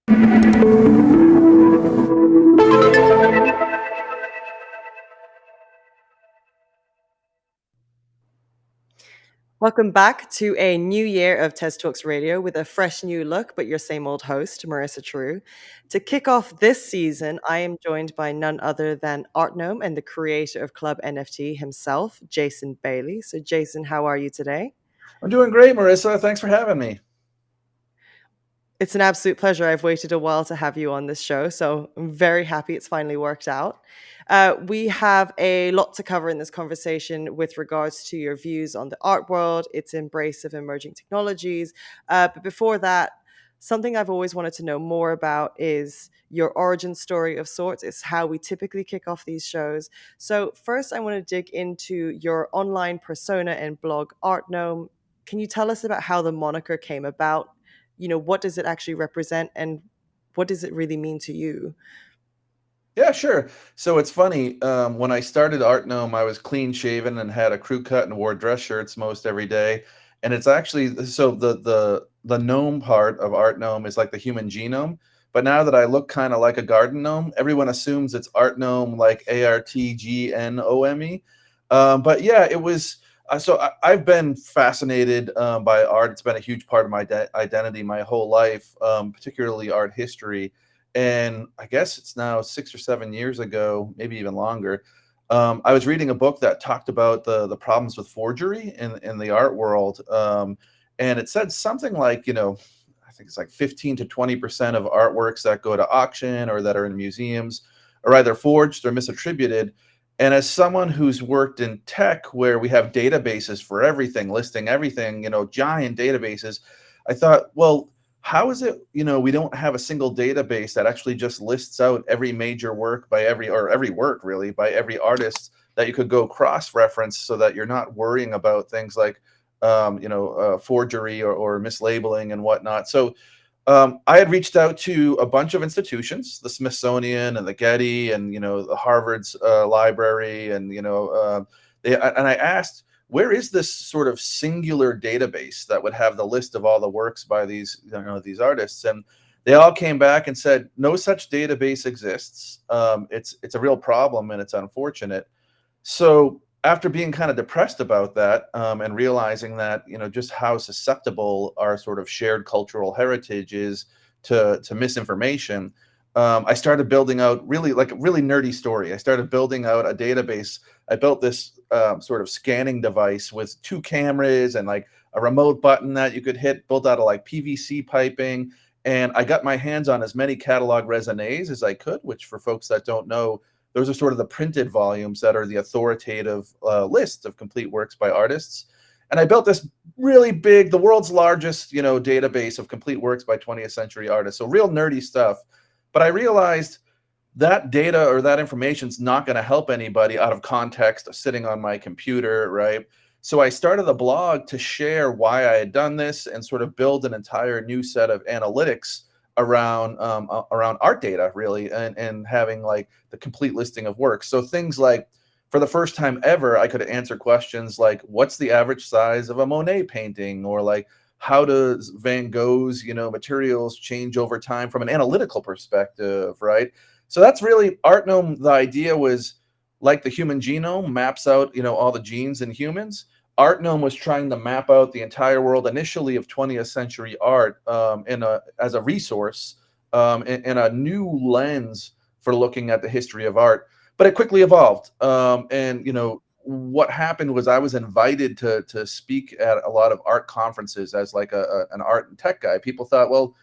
Welcome back to a new year of TezTalks Radio with a fresh new look, but your same old host, Marissa True. To kick off this season, I am joined by none other than Artnome and the creator of Club NFT himself, Jason Bailey. So, Jason, how are you today? I'm doing great, Marissa. Thanks for having me. It's an absolute pleasure. I've waited a while to have you on this show, so I'm very happy it's finally worked out. We have a lot to cover in this conversation with regards to your views on the art world, its embrace of emerging technologies. But before that, something I've always wanted to know more about is your origin story of sorts. It's how we typically kick off these shows. So, first, I want to dig into your online persona and blog, Artnome. Can you tell us about how the moniker came about? What does it actually represent and what does it really mean to you? Yeah, sure. So it's funny. When I started Artnome, I was clean shaven and had a crew cut and wore dress shirts most every day. And it's actually so the gnome part of Artnome is like the human genome. But now that I look kind of like a garden gnome, everyone assumes it's Artnome, like Artgnome. But yeah, it was. I've been fascinated by art. It's been a huge part of my identity my whole life, particularly art history. And I guess it's now 6 or 7 years ago, maybe even longer. I was reading a book that talked about the problems with forgery in the art world, and it said something like, I think it's like 15 to 20% of artworks that go to auction or that are in museums are either forged or misattributed. And as someone who's worked in tech, where we have databases for everything, listing everything, giant databases, I thought, well, how is it, we don't have a single database that actually just lists out every major work by every work really by every artist that you could go cross-reference so that you're not worrying about things like, forgery or mislabeling and whatnot. So I had reached out to a bunch of institutions, the Smithsonian and the Getty and, the Harvard's library. And, and I asked, where is this sort of singular database that would have the list of all the works by these artists? And they all came back and said, no such database exists. It's a real problem and it's unfortunate. So after being kind of depressed about that, and realizing that, just how susceptible our sort of shared cultural heritage is to misinformation, I started building out really like a really nerdy story. I started building out a database. I built this sort of scanning device with two cameras and like a remote button that you could hit, built out of like PVC piping. And I got my hands on as many catalog raisonnés as I could, which for folks that don't know, those are sort of the printed volumes that are the authoritative list of complete works by artists. And I built this really big, the world's largest, database of complete works by 20th century artists. So real nerdy stuff. But I realized that data or that information is not going to help anybody out of context sitting on my computer, right? So I started a blog to share why I had done this and sort of build an entire new set of analytics around art data, really, and having like the complete listing of works. So things like, for the first time ever, I could answer questions like, what's the average size of a Monet painting, or like, how does Van Gogh's materials change over time from an analytical perspective, right? So that's really Artnome. The idea was, like the human genome maps out all the genes in humans, Artnome was trying to map out the entire world initially of 20th century art, as a resource, in a new lens for looking at the history of art. But it quickly evolved, and what happened was I was invited to speak at a lot of art conferences as like an art and tech guy. People thought, well,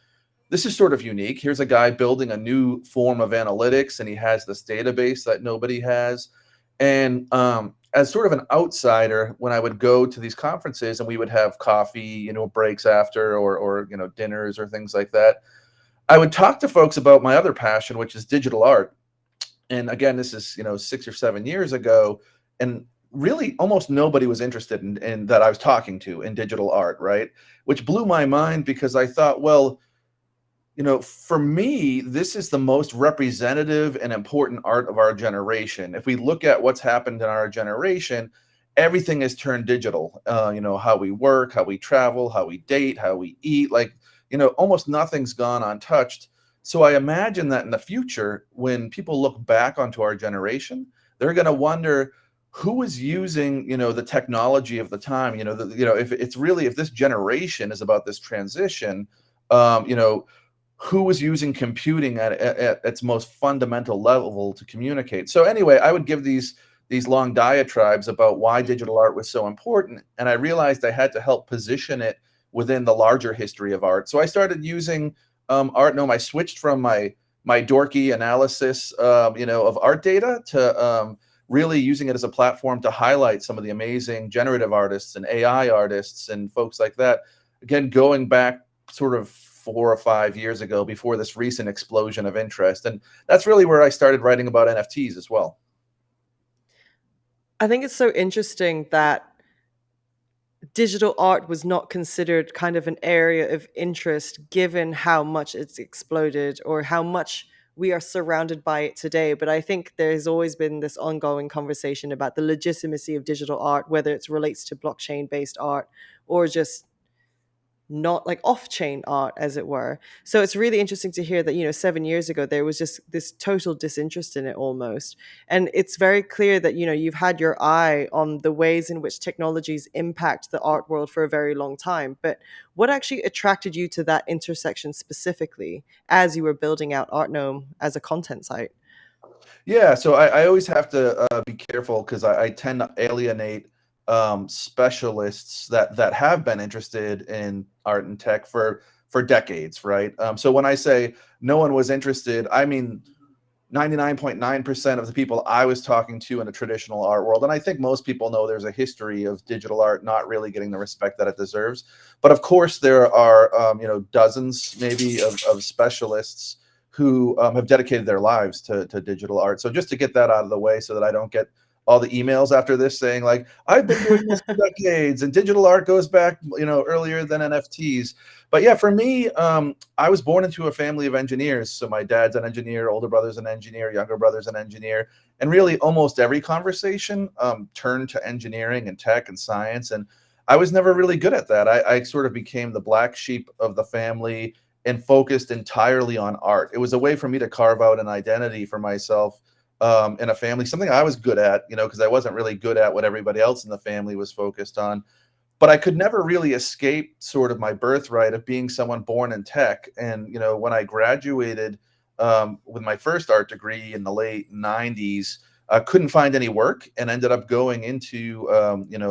this is sort of unique. Here's a guy building a new form of analytics, and he has this database that nobody has. And as sort of an outsider, when I would go to these conferences and we would have coffee, breaks after, or dinners or things like that, I would talk to folks about my other passion, which is digital art. And again, this is 6 or 7 years ago, and really almost nobody was interested in that I was talking to in digital art, right? Which blew my mind, because I thought, well, for me, this is the most representative and important art of our generation. If we look at what's happened in our generation, everything has turned digital. How we work, how we travel, how we date, how we eat, like, almost nothing's gone untouched. So I imagine that in the future, when people look back onto our generation, they're going to wonder who was using, the technology of the time. If it's really, if this generation is about this transition, um, you know, who was using computing at its most fundamental level to communicate. So anyway, I would give these long diatribes about why digital art was so important, and I realized I had to help position it within the larger history of art. So I started using Artnome. I switched from my dorky analysis, of art data to really using it as a platform to highlight some of the amazing generative artists and AI artists and folks like that. Again, going back sort of 4 or 5 years ago before this recent explosion of interest. And that's really where I started writing about NFTs as well. I think it's so interesting that digital art was not considered kind of an area of interest given how much it's exploded or how much we are surrounded by it today. But I think there's always been this ongoing conversation about the legitimacy of digital art, whether it relates to blockchain based art or just not like off-chain art, as it were. So it's really interesting to hear that 7 years ago there was just this total disinterest in it almost. And it's very clear that you've had your eye on the ways in which technologies impact the art world for a very long time. But what actually attracted you to that intersection specifically as you were building out Artnome as a content site? Yeah, so I always have to be careful because I tend to alienate specialists that have been interested in art and tech for decades, right? So when I say no one was interested, I mean 99.9% of the people I was talking to in a traditional art world. And I think most people know there's a history of digital art not really getting the respect that it deserves. But of course, there are, dozens maybe of specialists who have dedicated their lives to digital art. So just to get that out of the way so that I don't get all the emails after this saying like, I've been doing this for decades and digital art goes back, earlier than NFTs. But yeah, for me, I was born into a family of engineers. So my dad's an engineer, older brother's an engineer, younger brother's an engineer. And really almost every conversation turned to engineering and tech and science. And I was never really good at that. I sort of became the black sheep of the family and focused entirely on art. It was a way for me to carve out an identity for myself in a family, something I was good at, because I wasn't really good at what everybody else in the family was focused on. But I could never really escape sort of my birthright of being someone born in tech. And when I graduated with my first art degree in the late '90s, I couldn't find any work and ended up going into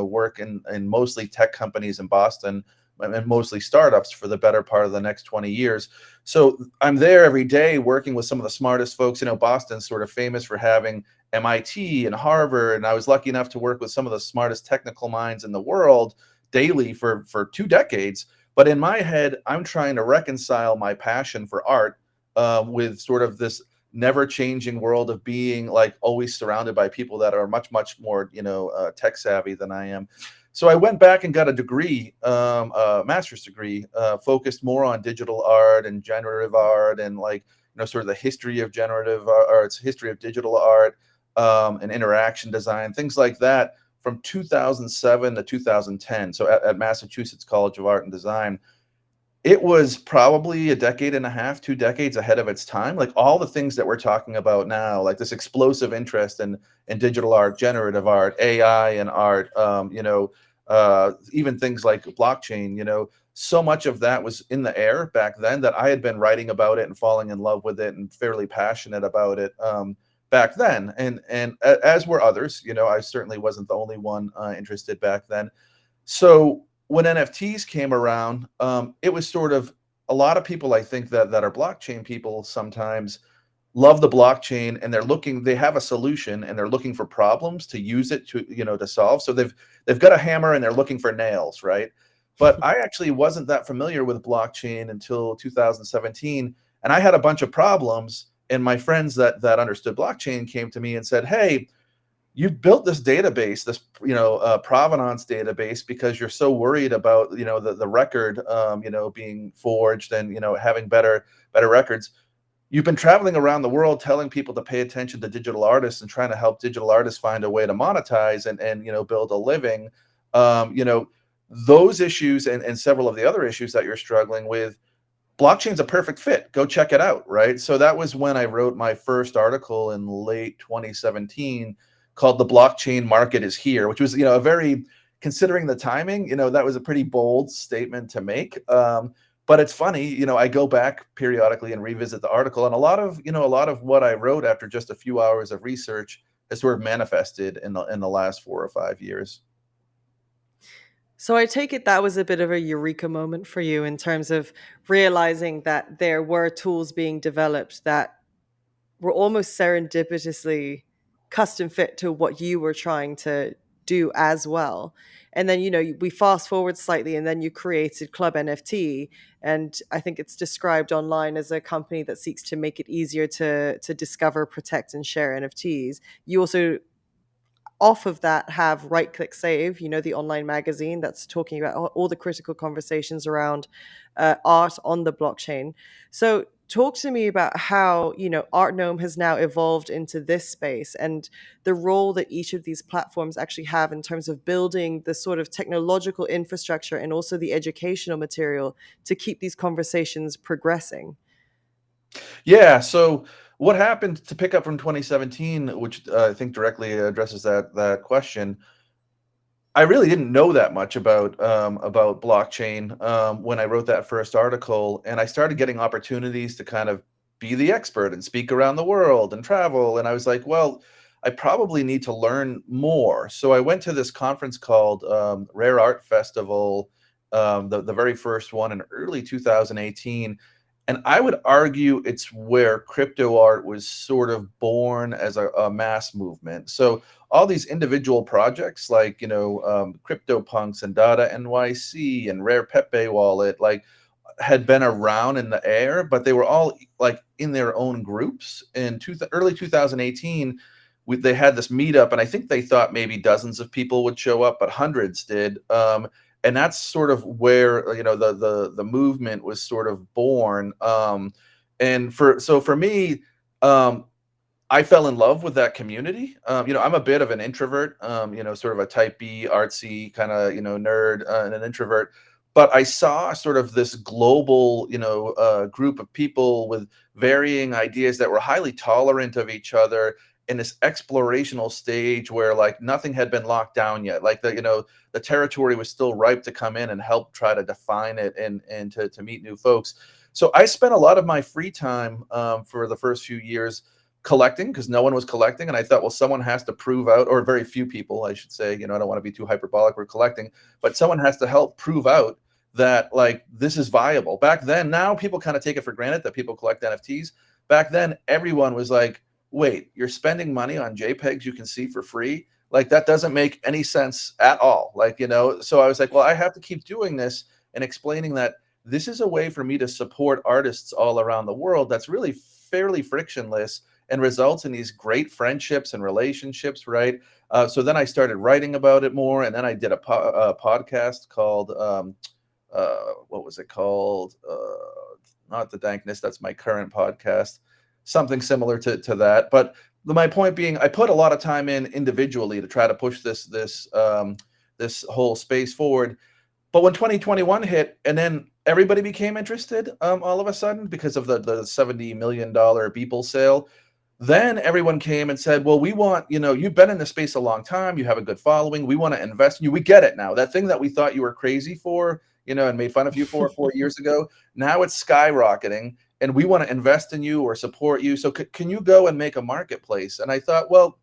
work in mostly tech companies in Boston and mostly startups for the better part of the next 20 years. So I'm there every day working with some of the smartest folks. Boston's sort of famous for having MIT and Harvard, and I was lucky enough to work with some of the smartest technical minds in the world daily for 2 decades. But in my head, I'm trying to reconcile my passion for art with sort of this never changing world of being like always surrounded by people that are much, much more, tech savvy than I am. So I went back and got a degree, a master's degree, focused more on digital art and generative art and like, sort of the history of generative arts, history of digital art, and interaction design, things like that from 2007 to 2010. So at Massachusetts College of Art and Design, it was probably a decade and a half, 2 decades ahead of its time. Like all the things that we're talking about now, like this explosive interest in digital art, generative art, AI and art, even things like blockchain, so much of that was in the air back then that I had been writing about it and falling in love with it and fairly passionate about it back then. And as were others, I certainly wasn't the only one interested back then. So when NFTs came around, it was sort of a lot of people I think that are blockchain people sometimes love the blockchain and they have a solution and they're looking for problems to use it to solve. So they've got a hammer and they're looking for nails, right? But I actually wasn't that familiar with blockchain until 2017, and I had a bunch of problems. And my friends that understood blockchain came to me and said, "Hey, you've built this database, this provenance database, because you're so worried about the record being forged and having better records. You've been traveling around the world telling people to pay attention to digital artists and trying to help digital artists find a way to monetize and build a living. um, you know those issues and several of the other issues that you're struggling with, blockchain's a perfect fit. Go check it out, right? So that was when I wrote my first article in late 2017 called "The Blockchain Market is Here," which was, a very, considering the timing, that was a pretty bold statement to make. But it's funny, I go back periodically and revisit the article, and a lot of what I wrote after just a few hours of research has sort of manifested in the last 4 or 5 years. So I take it that was a bit of a eureka moment for you in terms of realizing that there were tools being developed that were almost serendipitously custom fit to what you were trying to do as well. And then, we fast forward slightly and then you created Club NFT. And I think it's described online as a company that seeks to make it easier to discover, protect, and share NFTs. You also off of that have Right Click Save, the online magazine that's talking about all the critical conversations around art on the blockchain. So talk to me about how, Artnome has now evolved into this space and the role that each of these platforms actually have in terms of building the sort of technological infrastructure and also the educational material to keep these conversations progressing. Yeah. So what happened, to pick up from 2017, which I think directly addresses that question. I really didn't know that much about blockchain when I wrote that first article, and I started getting opportunities to kind of be the expert and speak around the world and travel. And I was like, well, I probably need to learn more. So I went to this conference called Rare Art Festival, the very first one in early 2018. And I would argue it's where crypto art was sort of born as a mass movement. So all these individual projects like CryptoPunks and Data NYC and Rare Pepe Wallet had been around in the air, but they were all like in their own groups. In early 2018, they had this meetup, and I think they thought maybe dozens of people would show up, but hundreds did. And that's sort of where the movement was sort of born. And for me, I fell in love with that community. I'm a bit of an introvert, sort of a type B, artsy kind of, nerd and an introvert. But I saw sort of this global, group of people with varying ideas that were highly tolerant of each other in this explorational stage where like nothing had been locked down yet. Like the territory was still ripe to come in and help try to define it and to meet new folks. So I spent a lot of my free time for the first few years collecting, because no one was collecting, and I thought, well, someone has to prove out, or very few people, I should say, I don't want to be too hyperbolic, we're collecting, but someone has to help prove out that like this is viable. Back then, now people kind of take it for granted that people collect NFTs. Back then, everyone was like, wait, you're spending money on JPEGs you can see for free? Like that doesn't make any sense at all. So I was like, well, I have to keep doing this and explaining that this is a way for me to support artists all around the world that's really fairly frictionless and results in these great friendships and relationships, right? So then I started writing about it more, and then I did a podcast called what was it called? Not the Dankness. That's my current podcast. Something similar to that. But my point being, I put a lot of time in individually to try to push this whole space forward. But when 2021 hit, and then everybody became interested all of a sudden because of the $70 million Beeple sale, then everyone came and said, well, we want, you've been in the space a long time. You have a good following. We want to invest in you. We get it now. That thing that we thought you were crazy for, and made fun of you for 4 years ago, now it's skyrocketing, and we want to invest in you or support you. So can you go and make a marketplace? And I thought, well,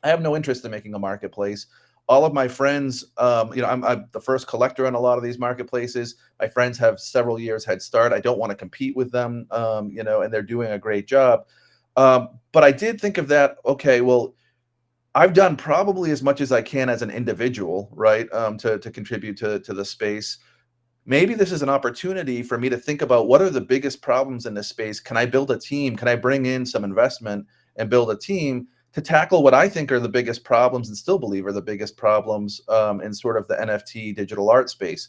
I have no interest in making a marketplace. All of my friends, I'm the first collector on a lot of these marketplaces. My friends have several years head start. I don't want to compete with them, and they're doing a great job. But I did think of that, okay, well, I've done probably as much as I can as an individual, right, to contribute to the space. Maybe this is an opportunity for me to think about what are the biggest problems in this space. Can I build a team? Can I bring in some investment and build a team to tackle what I think are the biggest problems and still believe are the biggest problems in sort of the NFT digital art space?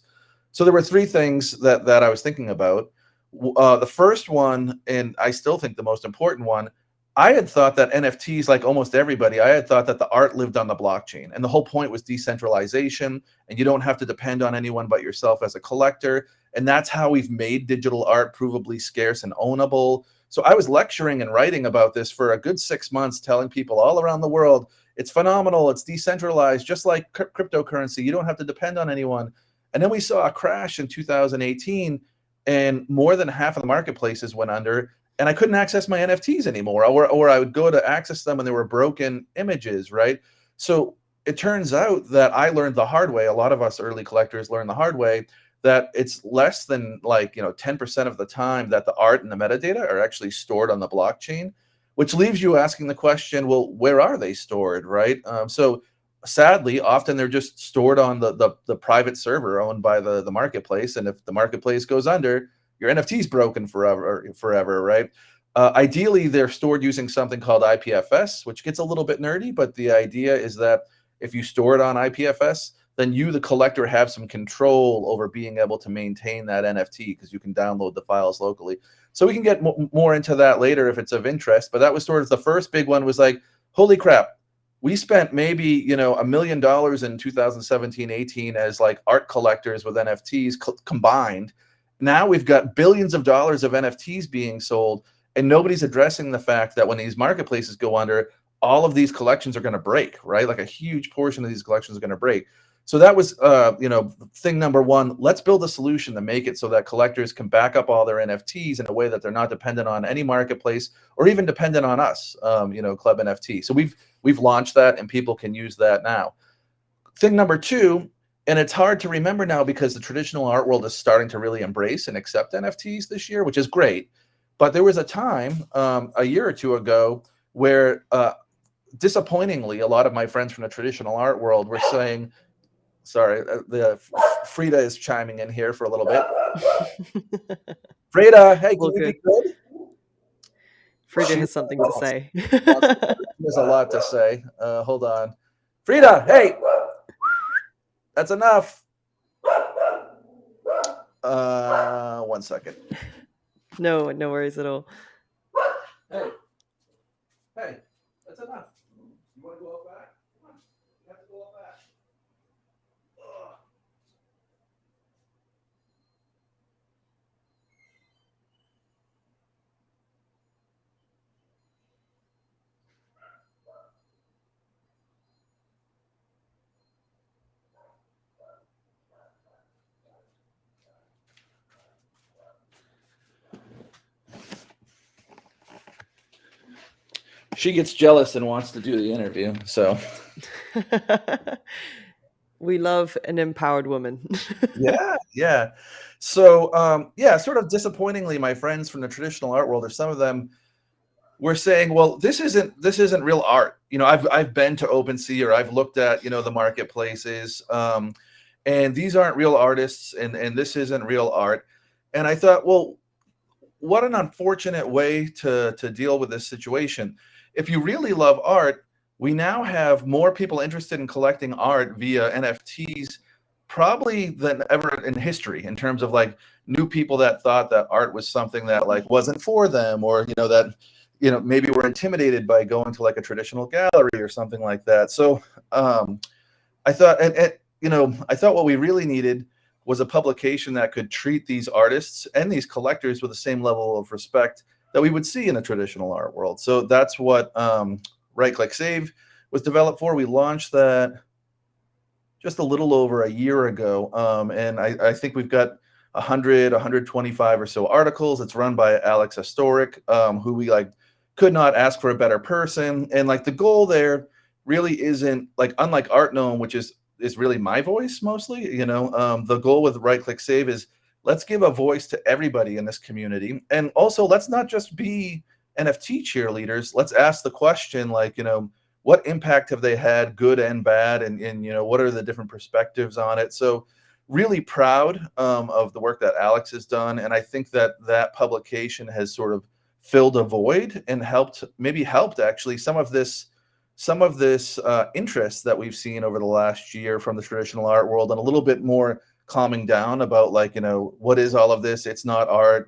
So there were three things that I was thinking about. The first one, and I still think the most important one, I had thought that NFTs, like almost everybody, I had thought that the art lived on the blockchain. And the whole point was decentralization, and you don't have to depend on anyone but yourself as a collector. And that's how we've made digital art provably scarce and ownable. So I was lecturing and writing about this for a good 6 months, telling people all around the world, it's phenomenal, it's decentralized, just like cryptocurrency. You don't have to depend on anyone. And then we saw a crash in 2018, and more than half of the marketplaces went under, and I couldn't access my NFTs anymore, or I would go to access them and there were broken images, right? So it turns out that I learned the hard way. A lot of us early collectors learned the hard way that it's less than 10% of the time that the art and the metadata are actually stored on the blockchain, which leaves you asking the question, well, where are they stored, right? So sadly, often they're just stored on the private server owned by the marketplace, and if the marketplace goes under, your NFT's broken forever, right? Ideally, they're stored using something called IPFS, which gets a little bit nerdy, but the idea is that if you store it on IPFS, then you, the collector, have some control over being able to maintain that NFT because you can download the files locally. So we can get more into that later if it's of interest, but that was sort of the first big one. Was like, holy crap, we spent maybe $1 million in 2017, 18 as like art collectors with NFTs combined. Now we've got billions of dollars of NFTs being sold, and nobody's addressing the fact that when these marketplaces go under, all of these collections are going to break, right? Like a huge portion of these collections are going to break. So that was, thing number one. Let's build a solution to make it so that collectors can back up all their NFTs in a way that they're not dependent on any marketplace or even dependent on us, Club NFT. So we've launched that, and people can use that now. Thing number two, and it's hard to remember now because the traditional art world is starting to really embrace and accept NFTs this year, which is great. But there was a time a year or two ago where, disappointingly, a lot of my friends from the traditional art world were saying, sorry, Frida is chiming in here for a little bit. Frida, hey, can you be good? Frida has something to say. There's a lot to say. Hold on. Frida, hey, that's enough. 1 second. No worries at all. Hey, that's enough. You want to go out back? Come on. You have to go out back. Ugh. She gets jealous and wants to do the interview, so. We love an empowered woman. Yeah. So, sort of disappointingly, my friends from the traditional art world, or some of them, were saying, well, this isn't real art. I've been to OpenSea, or I've looked at, the marketplaces, and these aren't real artists, and this isn't real art. And I thought, well, what an unfortunate way to deal with this situation. If you really love art, we now have more people interested in collecting art via NFTs probably than ever in history, in terms of like new people that thought that art was something that like wasn't for them, or that maybe were intimidated by going to like a traditional gallery or something like that. So I thought, I thought what we really needed was a publication that could treat these artists and these collectors with the same level of respect that we would see in a traditional art world. So that's what Right Click Save was developed for. We launched that just a little over a year ago, and I think we've got 125 or so articles. It's run by Alex Historic, who we could not ask for a better person. And the goal there really isn't unlike Artnome, which is really my voice mostly. The goal with Right Click Save is let's give a voice to everybody in this community, and also let's not just be NFT cheerleaders. Let's ask the question, what impact have they had, good and bad, and what are the different perspectives on it. So really proud of the work that Alex has done, and I think that publication has sort of filled a void and helped actually some of this interest that we've seen over the last year from the traditional art world, and a little bit more calming down about what is all of this? It's not art.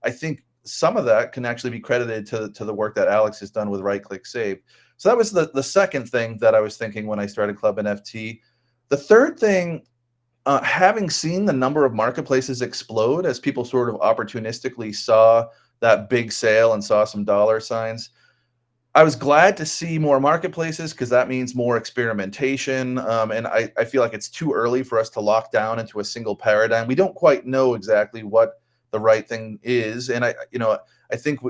I think some of that can actually be credited to the work that Alex has done with Right Click Save. So that was the second thing that I was thinking when I started Club NFT. The third thing, having seen the number of marketplaces explode as people sort of opportunistically saw that big sale and saw some dollar signs, I was glad to see more marketplaces because that means more experimentation. And I feel like it's too early for us to lock down into a single paradigm. We don't quite know exactly what the right thing is. And I think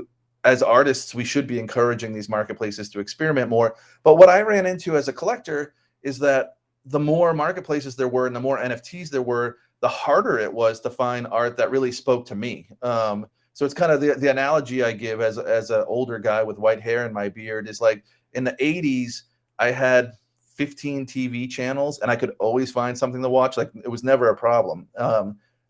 as artists, we should be encouraging these marketplaces to experiment more. But what I ran into as a collector is that the more marketplaces there were and the more NFTs there were, the harder it was to find art that really spoke to me. So it's kind of the analogy I give as an older guy with white hair in my beard is like in the 80s, I had 15 TV channels and I could always find something to watch. Like it was never a problem.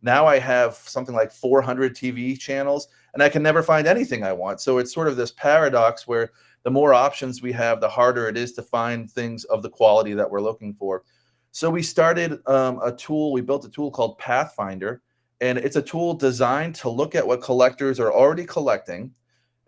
Now I have something like 400 TV channels and I can never find anything I want. So it's sort of this paradox where the more options we have, the harder it is to find things of the quality that we're looking for. So we started we built a tool called Pathfinder, and it's a tool designed to look at what collectors are already collecting,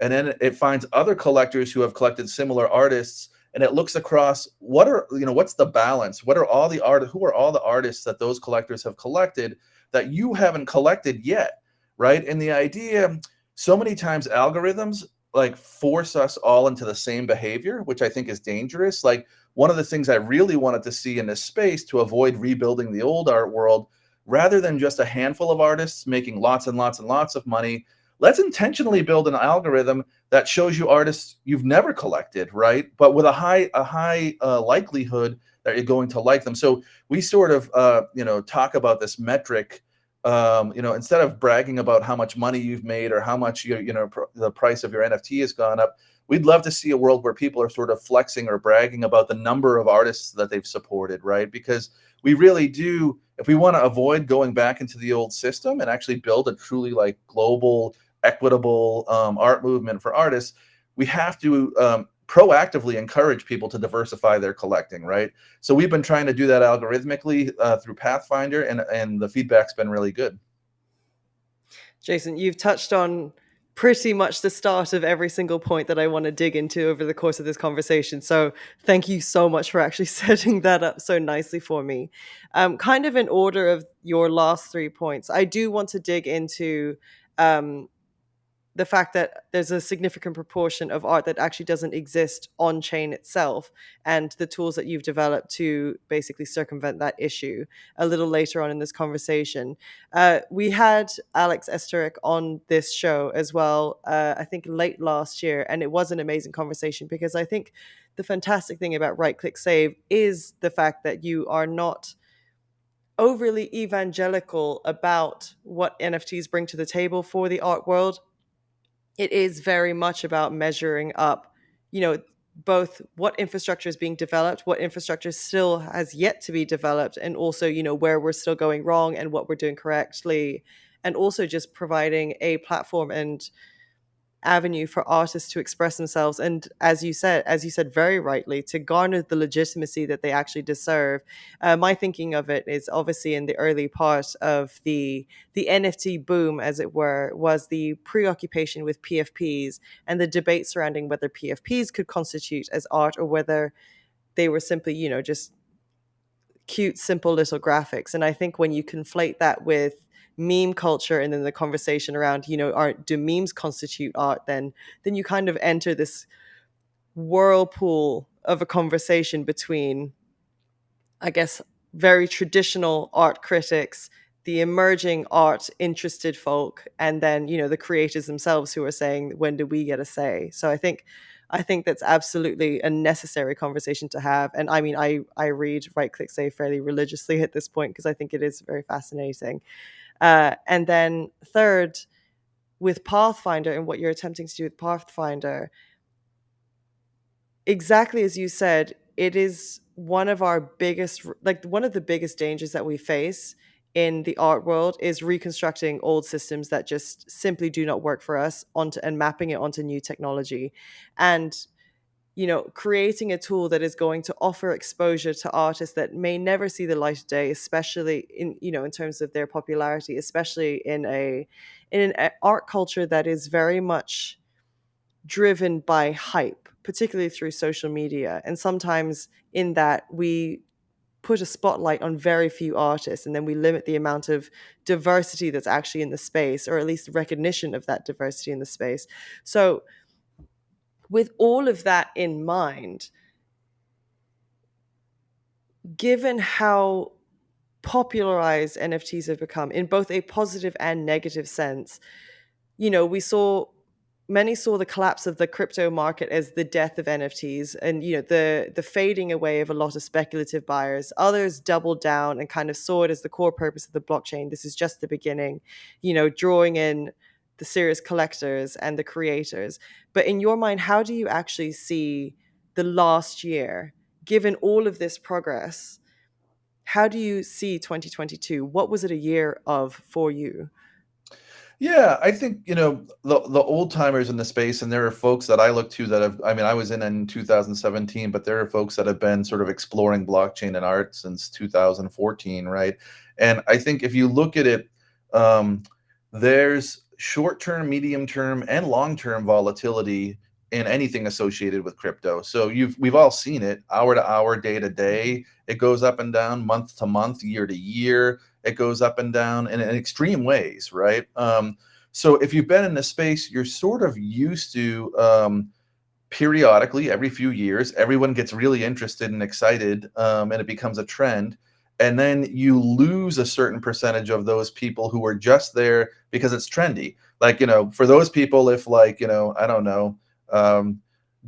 and then it finds other collectors who have collected similar artists, and it looks across what's the balance, what are all the art who are all the artists that those collectors have collected that you haven't collected yet, right? And the idea, so many times algorithms like force us all into the same behavior, which I think is dangerous. Like one of the things I really wanted to see in this space to avoid rebuilding the old art world, rather than just a handful of artists making lots and lots and lots of money, let's intentionally build an algorithm that shows you artists you've never collected, right? But with a high likelihood that you're going to like them. So we sort of talk about this metric. Instead of bragging about how much money you've made or how much the price of your NFT has gone up, we'd love to see a world where people are sort of flexing or bragging about the number of artists that they've supported, right? Because we really do, if we want to avoid going back into the old system and actually build a truly like global, equitable art movement for artists, we have to proactively encourage people to diversify their collecting, right? So we've been trying to do that algorithmically through Pathfinder, and the feedback's been really good. Jason, you've touched on pretty much the start of every single point that I want to dig into over the course of this conversation. So thank you so much for actually setting that up so nicely for me. Kind of in order of your last 3 points, I do want to dig into um, the fact that there's a significant proportion of art that actually doesn't exist on chain itself, and the tools that you've developed to basically circumvent that issue a little later on in this conversation. We had Alex Esterick on this show as well, I think late last year, and it was an amazing conversation because I think the fantastic thing about Right Click Save is the fact that you are not overly evangelical about what NFTs bring to the table for the art world. It is very much about measuring up, you know, both what infrastructure is being developed, what infrastructure still has yet to be developed, and also, where we're still going wrong and what we're doing correctly. And also just providing a platform and avenue for artists to express themselves, and as you said very rightly, to garner the legitimacy that they actually deserve. My thinking of it is obviously in the early part of the NFT boom, as it were, was the preoccupation with PFPs and the debate surrounding whether PFPs could constitute as art or whether they were simply, just cute, simple little graphics. And I think when you conflate that with meme culture and then the conversation around, art, do memes constitute art? Then you kind of enter this whirlpool of a conversation between, I guess, very traditional art critics, the emerging art interested folk, and then, the creators themselves who are saying, when do we get a say? So I think that's absolutely a necessary conversation to have. And I mean, I read Right Click Say fairly religiously at this point because I think it is very fascinating. And then third, with Pathfinder and what you're attempting to do with Pathfinder, exactly as you said, it is one of our biggest, like one of the biggest dangers that we face in the art world is reconstructing old systems that just simply do not work for us onto and mapping it onto new technology. And creating a tool that is going to offer exposure to artists that may never see the light of day, especially in terms of their popularity, especially in an art culture that is very much driven by hype, particularly through social media. And sometimes in that we put a spotlight on very few artists, and then we limit the amount of diversity that's actually in the space, or at least recognition of that diversity in the space. So with all of that in mind, given how popularized NFTs have become in both a positive and negative sense, we saw many saw the collapse of the crypto market as the death of NFTs, and the fading away of a lot of speculative buyers. Others doubled down and kind of saw it as the core purpose of the blockchain. This is just the beginning, drawing in the serious collectors and the creators. But in your mind, how do you actually see the last year, given all of this progress? How do you see 2022? What was it a year of for you? Yeah, I think, the old timers in the space, and there are folks that I look to that have, I mean, I was in 2017, but there are folks that have been sort of exploring blockchain and art since 2014, right? And I think if you look at it, um, there's short-term, medium-term, and long-term volatility in anything associated with crypto. So we've all seen it, hour to hour, day to day. It goes up and down, month to month, year to year. It goes up and down in extreme ways, right? So if you've been in this space, you're sort of used to, periodically, every few years, everyone gets really interested and excited, and it becomes a trend. And then you lose a certain percentage of those people who are just there because it's trendy. Like, for those people, if, like, I don't know, um,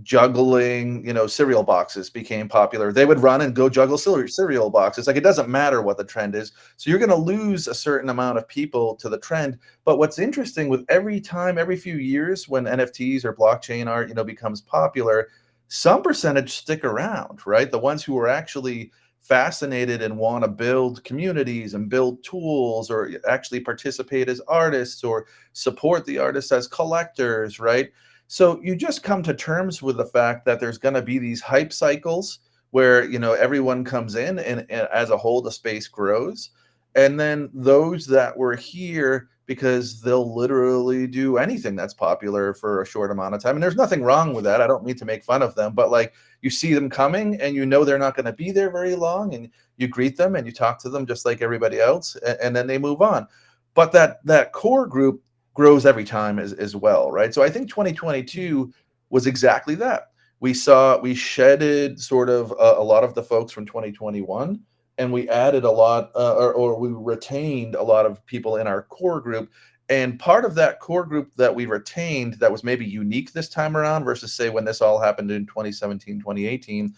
juggling, cereal boxes became popular, they would run and go juggle cereal boxes. Like, it doesn't matter what the trend is. So you're going to lose a certain amount of people to the trend. But what's interesting, with every time, every few years, when NFTs or blockchain art, becomes popular, some percentage stick around, right? The ones who are actually fascinated and want to build communities and build tools, or actually participate as artists, or support the artists as collectors, right? So you just come to terms with the fact that there's going to be these hype cycles where, everyone comes in, and as a whole, the space grows. And then those that were here because they'll literally do anything that's popular for a short amount of time. And there's nothing wrong with that. I don't mean to make fun of them, but, like, you see them coming and they're not going to be there very long, and you greet them and you talk to them just like everybody else, and then they move on. But that core group grows every time as well, right? So I think 2022 was exactly that. We shedded sort of a lot of the folks from 2021, and we added a lot, or we retained a lot of people in our core group. And part of that core group that we retained, that was maybe unique this time around versus, say, when this all happened in 2017, 2018,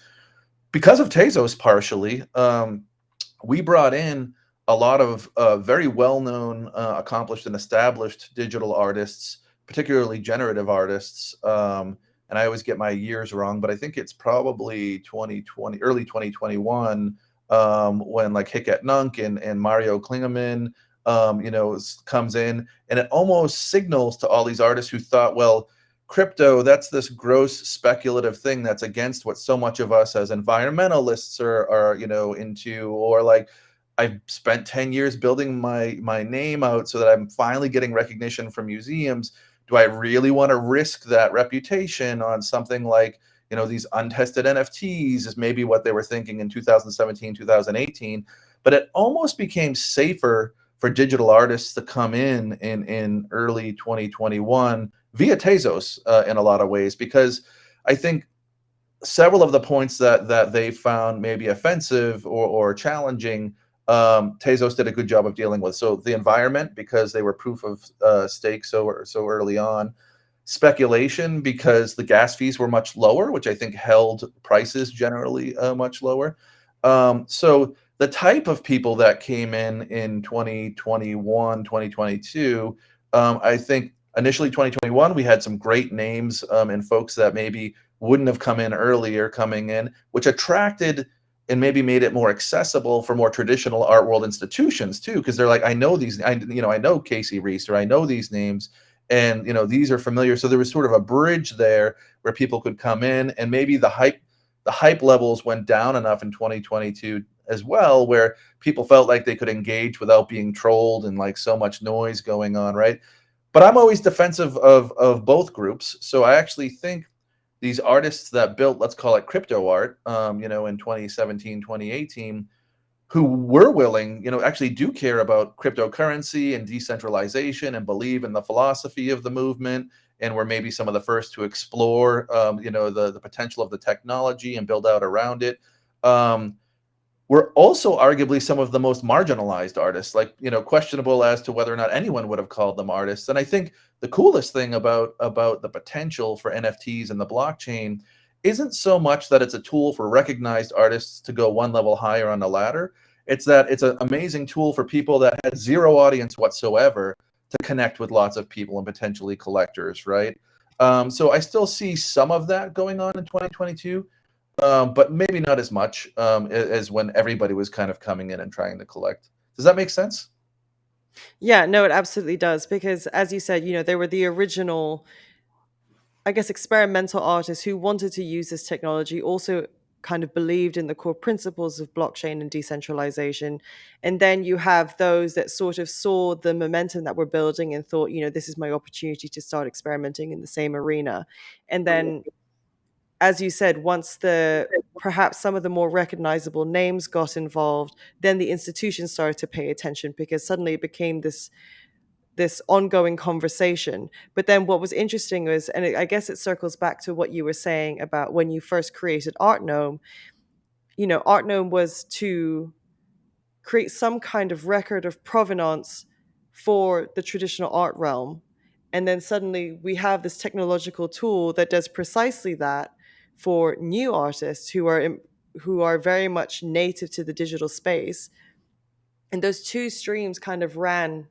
because of Tezos partially, we brought in a lot of very well-known, accomplished, and established digital artists, particularly generative artists. And I always get my years wrong, but I think it's probably 2020, early 2021, when, like, Hicket Nunk and Mario Klingemann, comes in, and it almost signals to all these artists who thought, well, crypto, that's this gross speculative thing that's against what so much of us as environmentalists are into, or, like, I've spent 10 years building my name out so that I'm finally getting recognition from museums. Do I really want to risk that reputation on something like, these untested NFTs? Is maybe what they were thinking in 2017, 2018. But it almost became safer for digital artists to come in early 2021 via Tezos, in a lot of ways, because I think several of the points that they found maybe offensive or challenging, Tezos did a good job of dealing with. So the environment, because they were proof of stake so early on. Speculation, because the gas fees were much lower, which I think held prices generally much lower. So the type of people that came in 2021, 2022, I think initially 2021, we had some great names, and folks that maybe wouldn't have come in earlier coming in, which attracted and maybe made it more accessible for more traditional art world institutions too, because they're like, I know these, I know Casey Reese, or I know these names, and these are familiar. So there was sort of a bridge there where people could come in, and maybe the hype levels went down enough in 2022 as well, where people felt like they could engage without being trolled and, like, so much noise going on, right? But I'm always defensive of both groups. So I actually think these artists that built, let's call it crypto art, in 2017, 2018, who were willing, actually do care about cryptocurrency and decentralization and believe in the philosophy of the movement, and were maybe some of the first to explore, the potential of the technology and build out around it. Were also arguably some of the most marginalized artists, like, questionable as to whether or not anyone would have called them artists. And I think the coolest thing about the potential for NFTs and the blockchain isn't so much that it's a tool for recognized artists to go one level higher on the ladder. It's that it's an amazing tool for people that had zero audience whatsoever to connect with lots of people and potentially collectors, right? So I still see some of that going on in 2022, but maybe not as much as when everybody was kind of coming in and trying to collect. Does that make sense? Yeah, no, it absolutely does. Because as you said, they were the original, I guess, experimental artists who wanted to use this technology, also kind of believed in the core principles of blockchain and decentralization. And then you have those that sort of saw the momentum that we're building and thought, this is my opportunity to start experimenting in the same arena. And then, as you said, once the perhaps some of the more recognizable names got involved, then the institutions started to pay attention, because suddenly it became this ongoing conversation. But then what was interesting was, and I guess it circles back to what you were saying about when you first created Artnome. Artnome was to create some kind of record of provenance for the traditional art realm. And then suddenly we have this technological tool that does precisely that for new artists who are very much native to the digital space. And those two streams kind of ran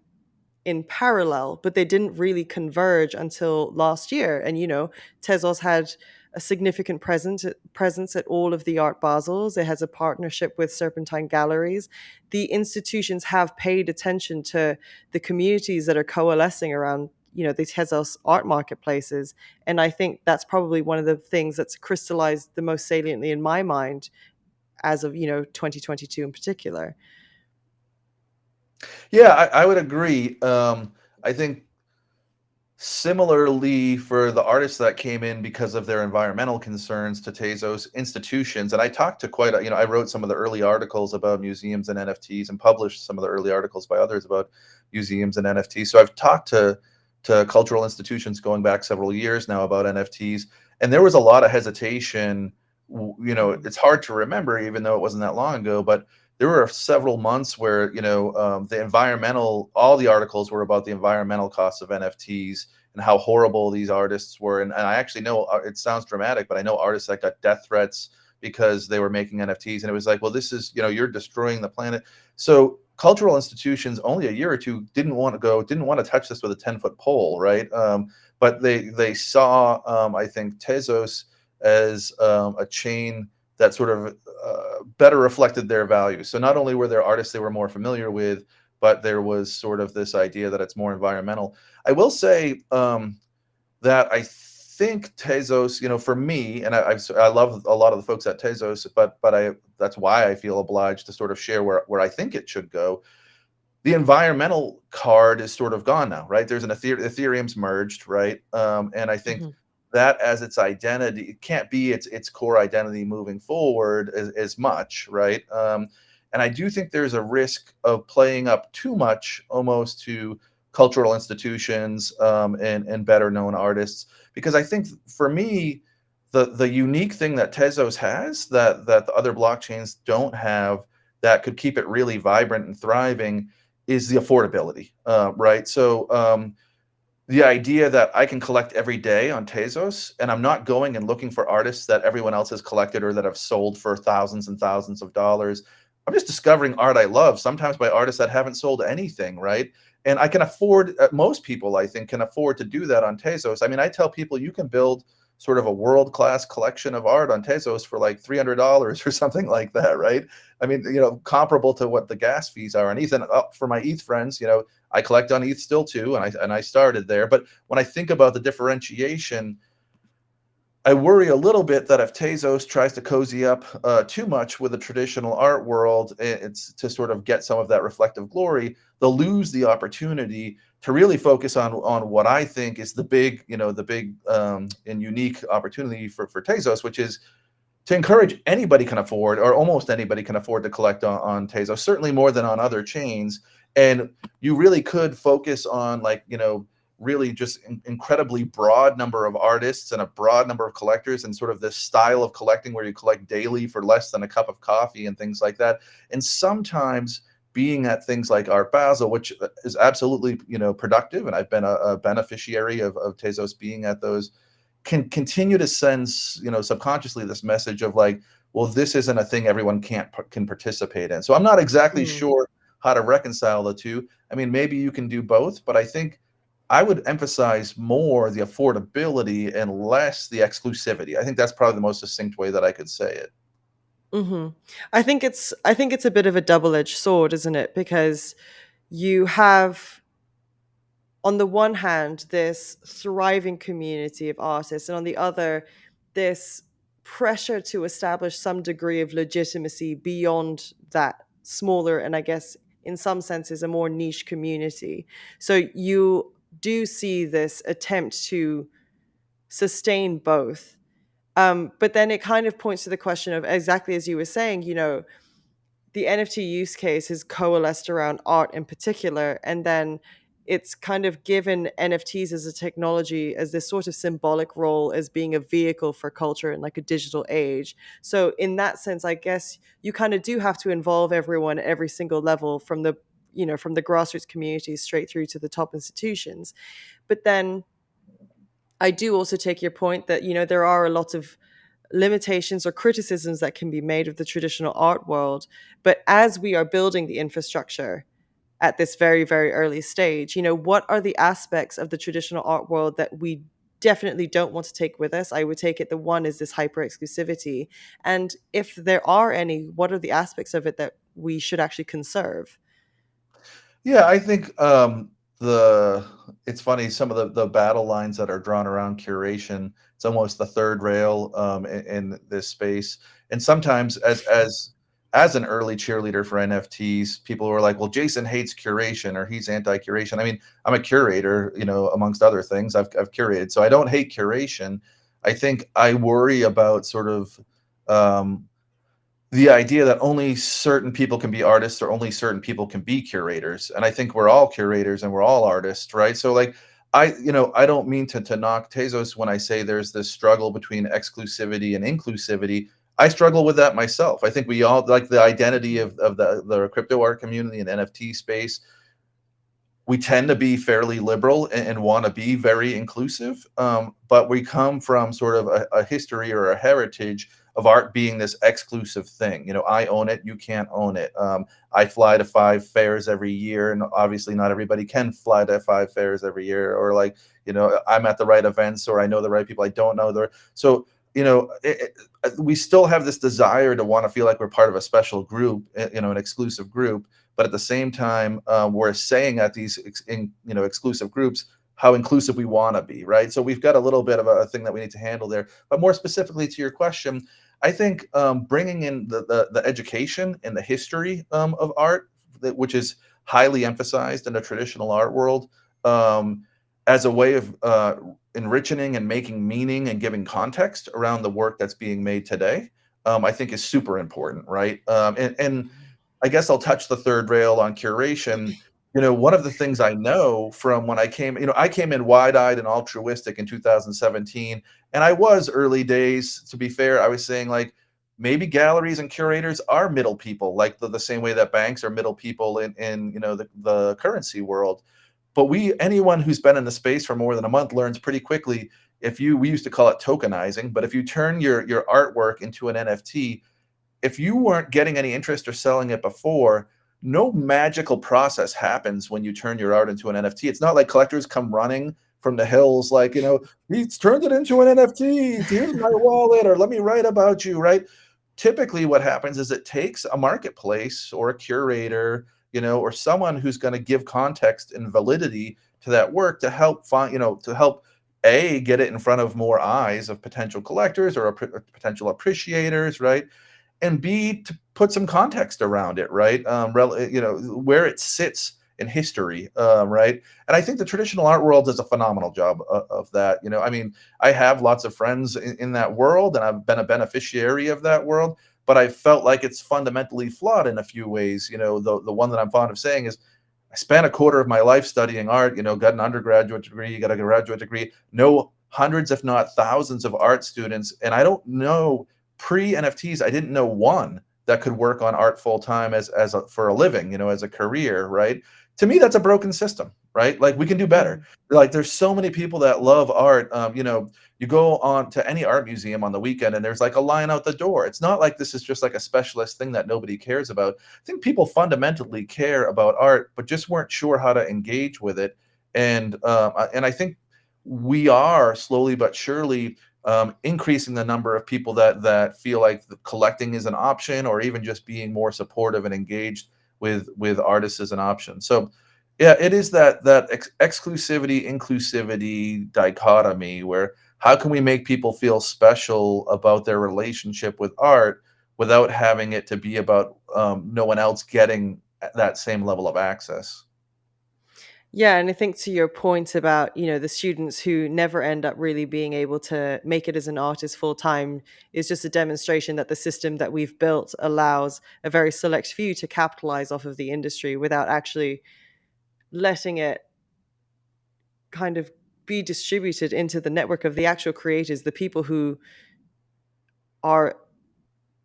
in parallel, but they didn't really converge until last year. And Tezos had a significant presence at all of the art Basels. It has a partnership with Serpentine Galleries. The institutions have paid attention to the communities that are coalescing around the Tezos art marketplaces. And I think that's probably one of the things that's crystallized the most saliently in my mind as of 2022 in particular. Yeah, I would agree. I think similarly for the artists that came in because of their environmental concerns to Tezos institutions, and I talked to I wrote some of the early articles about museums and NFTs and published some of the early articles by others about museums and NFTs. So I've talked to cultural institutions going back several years now about NFTs, and there was a lot of hesitation. Mhm. It's hard to remember, even though it wasn't that long ago, but there were several months where all the articles were about the environmental costs of NFTs and how horrible these artists were. And I actually know, it sounds dramatic, but I know artists that got death threats because they were making NFTs, and it was like, well, this is, you're destroying the planet. So cultural institutions only a year or two didn't want to touch this with a 10-foot pole, right? But they saw, I think, Tezos as a chain that sort of better reflected their values. So not only were there artists they were more familiar with, but there was sort of this idea that it's more environmental. I will say that I think Tezos, for me, and I love a lot of the folks at Tezos, but that's why I feel obliged to sort of share where I think it should go. The environmental card is sort of gone now, right? There's an Ethereum's merged, right? And I think Mhm. that as its identity, it can't be its core identity moving forward as much, right? And I do think there's a risk of playing up too much almost to cultural institutions, and better known artists, because I think for me the unique thing that Tezos has that the other blockchains don't have, that could keep it really vibrant and thriving, is the affordability, right? So the idea that I can collect every day on Tezos, and I'm not going and looking for artists that everyone else has collected or that have sold for thousands and thousands of dollars. I'm just discovering art I love, sometimes by artists that haven't sold anything, right? And I can afford, most people I think can afford to do that on Tezos. I mean, I tell people you can build sort of a world-class collection of art on Tezos for like $300 or something like that, right? I mean, comparable to what the gas fees are. And Ethan, for my ETH friends, I collect on ETH still too, and I started there. But when I think about the differentiation, I worry a little bit that if Tezos tries to cozy up too much with the traditional art world, it's to sort of get some of that reflective glory, they'll lose the opportunity to really focus on what I think is the big, the big and unique opportunity for Tezos, which is to encourage anybody can afford, or almost anybody can afford to collect on Tezos, certainly more than on other chains. And you really could focus on like, really just incredibly broad number of artists and a broad number of collectors and sort of this style of collecting where you collect daily for less than a cup of coffee and things like that. And sometimes being at things like Art Basel, which is absolutely, productive. And I've been a beneficiary of Tezos being at those, can continue to send, subconsciously this message of like, well, this isn't a thing everyone can participate in. So I'm not exactly Mm. sure how to reconcile the two. I mean, maybe you can do both, but I think I would emphasize more the affordability and less the exclusivity. I think that's probably the most succinct way that I could say it. Hmm. I think it's a bit of a double-edged sword, isn't it? Because you have, on the one hand, this thriving community of artists, and on the other, this pressure to establish some degree of legitimacy beyond that smaller and, I guess, in some senses, a more niche community. So you do see this attempt to sustain both. But then it kind of points to the question of, exactly as you were saying, the NFT use case has coalesced around art in particular, and then it's kind of given NFTs as a technology as this sort of symbolic role as being a vehicle for culture in like a digital age. So in that sense, I guess you kind of do have to involve everyone at every single level, from the from the grassroots communities straight through to the top institutions. But then I do also take your point that there are a lot of limitations or criticisms that can be made of the traditional art world. But as we are building the infrastructure at this very, very early stage, what are the aspects of the traditional art world that we definitely don't want to take with us? I would take it the one is this hyper exclusivity. And if there are any, what are the aspects of it that we should actually conserve? Yeah, I think the it's funny, some of the battle lines that are drawn around curation. It's almost the third rail in this space. And sometimes as an early cheerleader for NFTs, people were like, "Well, Jason hates curation or he's anti-curation." I mean, I'm a curator, amongst other things. I've curated, so I don't hate curation. I think I worry about sort of um, the idea that only certain people can be artists or only certain people can be curators. And I think we're all curators and we're all artists, right? So like I don't mean to knock Tezos when I say there's this struggle between exclusivity and inclusivity. I struggle with that myself. I think we all like the identity of the crypto art community and NFT space. We tend to be fairly liberal and want to be very inclusive, but we come from sort of a history or a heritage of art being this exclusive thing. I own it, you can't own it. I fly to 5 fairs every year, and obviously not everybody can fly to 5 fairs every year. Or like, I'm at the right events, or I know the right people. I don't know the so. We still have this desire to want to feel like we're part of a special group, an exclusive group, but at the same time, we're saying at these exclusive groups how inclusive we want to be, right? So we've got a little bit of a thing that we need to handle there. But more specifically to your question, I think bringing in the education and the history of art, which is highly emphasized in the traditional art world, as a way of enriching and making meaning and giving context around the work that's being made today, I think is super important, right? And I guess I'll touch the third rail on curation. One of the things I know from when I came in wide-eyed and altruistic in 2017, and I was early days, to be fair. I was saying like maybe galleries and curators are middle people, like the same way that banks are middle people in the currency world. But anyone who's been in the space for more than a month learns pretty quickly, we used to call it tokenizing, but if you turn your artwork into an NFT, if you weren't getting any interest or selling it before, no magical process happens when you turn your art into an NFT. It's not like collectors come running from the hills like, he's turned it into an NFT. Here's my wallet, or let me write about you, right? Typically what happens is it takes a marketplace or a curator, or someone who's going to give context and validity to that work to help find, to help A, get it in front of more eyes of potential collectors or potential appreciators, right? And B, to put some context around it, right? Where it sits in history, right? And I think the traditional art world does a phenomenal job of that. I mean, I have lots of friends in that world, and I've been a beneficiary of that world. But I felt like it's fundamentally flawed in a few ways. The one that I'm fond of saying is, I spent a quarter of my life studying art, got an undergraduate degree, got a graduate degree, know hundreds, if not thousands of art students. And I don't know, pre NFTs, I didn't know one that could work on art full time for a living, as a career, right? To me, that's a broken system, right? Like, we can do better. Mm. Like, there's so many people that love art. You go on to any art museum on the weekend and there's like a line out the door. It's not like this is just like a specialist thing that nobody cares about. I think people fundamentally care about art, but just weren't sure how to engage with it. And I think we are slowly but surely increasing the number of people that feel like collecting is an option, or even just being more supportive and engaged with artists as an option. So, yeah, it is that exclusivity inclusivity dichotomy, where how can we make people feel special about their relationship with art without having it to be about no one else getting that same level of access. Yeah, and I think to your point about, the students who never end up really being able to make it as an artist full time is just a demonstration that the system that we've built allows a very select few to capitalize off of the industry without actually letting it kind of be distributed into the network of the actual creators, the people who are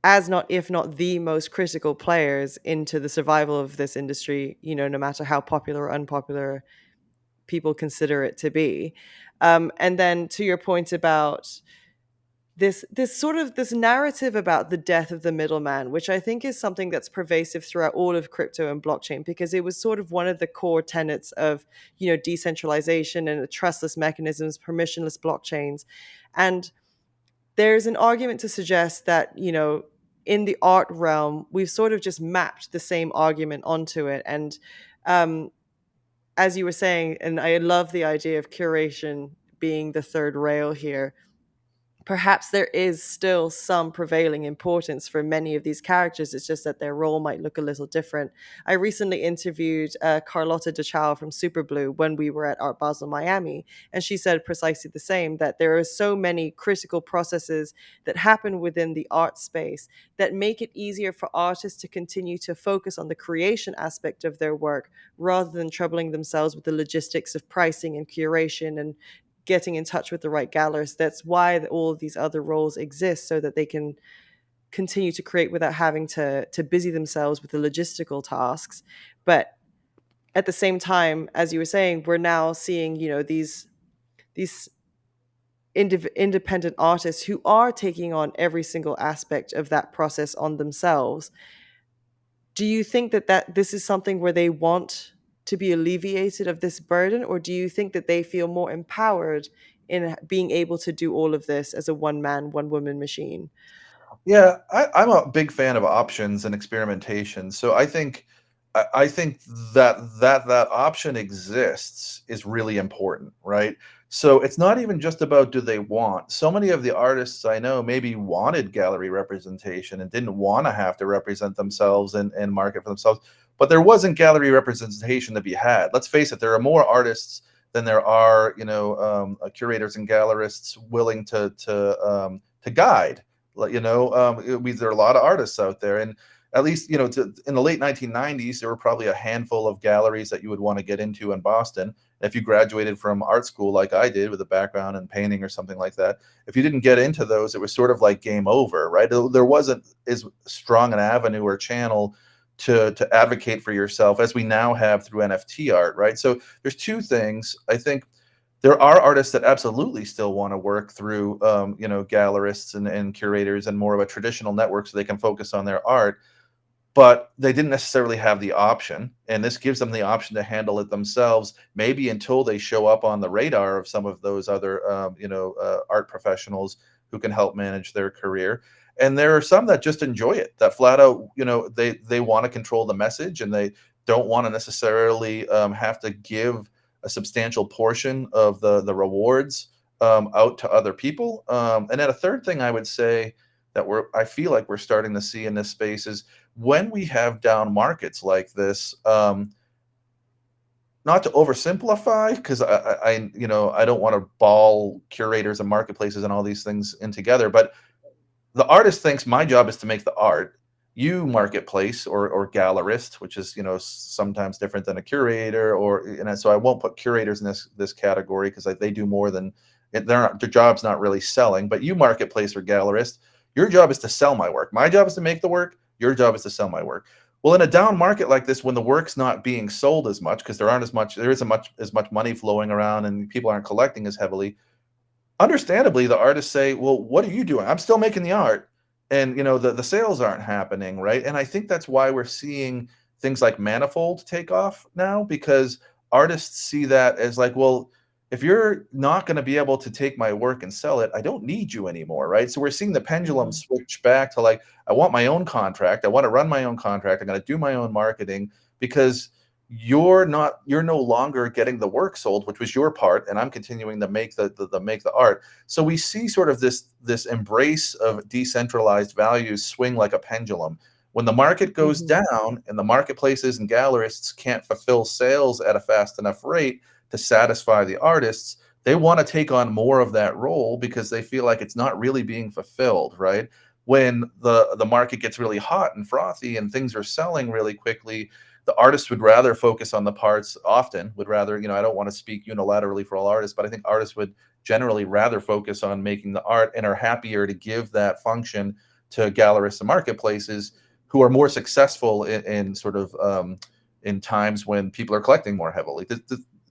as not if not the most critical players into the survival of this industry, no matter how popular or unpopular people consider it to be. And then to your point about this narrative about the death of the middleman, which I think is something that's pervasive throughout all of crypto and blockchain, because it was sort of one of the core tenets of decentralization and trustless mechanisms, permissionless blockchains. And there's an argument to suggest that in the art realm we've sort of just mapped the same argument onto it. And um, as you were saying, and I love the idea of curation being the third rail here, perhaps there is still some prevailing importance for many of these characters. It's just that their role might look a little different. I recently interviewed Carlotta DeChao from Superblue when we were at Art Basel Miami, and she said precisely the same, that there are so many critical processes that happen within the art space that make it easier for artists to continue to focus on the creation aspect of their work rather than troubling themselves with the logistics of pricing and curation and getting in touch with the right gallerists. That's why all of these other roles exist, so that they can continue to create without having to busy themselves with the logistical tasks. But at the same time, as you were saying, we're now seeing these independent artists who are taking on every single aspect of that process on themselves. Do you think that this is something where they want to be alleviated of this burden, or do you think that they feel more empowered in being able to do all of this as a one man, one woman machine? Yeah, I'm a big fan of options and experimentation. So I think that option exists is really important, right? So it's not even just about do they want. So many of the artists I know maybe wanted gallery representation and didn't want to have to represent themselves and market for themselves, but there wasn't gallery representation to be had. Let's face it, there are more artists than there are, curators and gallerists willing to guide. There are a lot of artists out there, and at least in the late 1990s, there were probably a handful of galleries that you would want to get into in Boston. If you graduated from art school like I did with a background in painting or something like that, if you didn't get into those, it was sort of like game over, right? There wasn't as strong an avenue or channel to advocate for yourself as we now have through NFT art, right? So there's two things. I think there are artists that absolutely still want to work through gallerists and curators and more of a traditional network so they can focus on their art, but they didn't necessarily have the option, and this gives them the option to handle it themselves, maybe until they show up on the radar of some of those other art professionals who can help manage their career. And there are some that just enjoy it, that flat out, they want to control the message, and they don't want to necessarily have to give a substantial portion of the rewards out to other people. And then a third thing I would say that I feel like we're starting to see in this space is when we have down markets like this. Not to oversimplify, because I don't want to ball curators and marketplaces and all these things in together, but the artist thinks my job is to make the art. You marketplace or gallerist, which is sometimes different than a curator, so I won't put curators in this category because they do more than their job's not really selling. But you marketplace or gallerist, your job is to sell my work. My job is to make the work. Your job is to sell my work. Well, in a down market like this, when the work's not being sold as much because there isn't as much money flowing around and people aren't collecting as heavily, understandably, the artists say, "Well, what are you doing? I'm still making the art, and the sales aren't happening, right?" And I think that's why we're seeing things like Manifold take off now because artists see that as like, well, if you're not going to be able to take my work and sell it, I don't need you anymore, right? So we're seeing the pendulum Mhm. switch back to like, I want my own contract. I want to run my own contract. I'm going to do my own marketing because you're no longer getting the work sold, which was your part, and I'm continuing to make the art. So we see sort of this embrace of decentralized values swing like a pendulum. When the market goes Mhm. down and the marketplaces and gallerists can't fulfill sales at a fast enough rate to satisfy the artists, they want to take on more of that role because they feel like it's not really being fulfilled, right? When the market gets really hot and frothy and things are selling really quickly, the artist would rather focus on the parts, often would rather, I don't want to speak unilaterally for all artists, but I think artists would generally rather focus on making the art and are happier to give that function to gallerists and marketplaces who are more successful in sort of in times when people are collecting more heavily.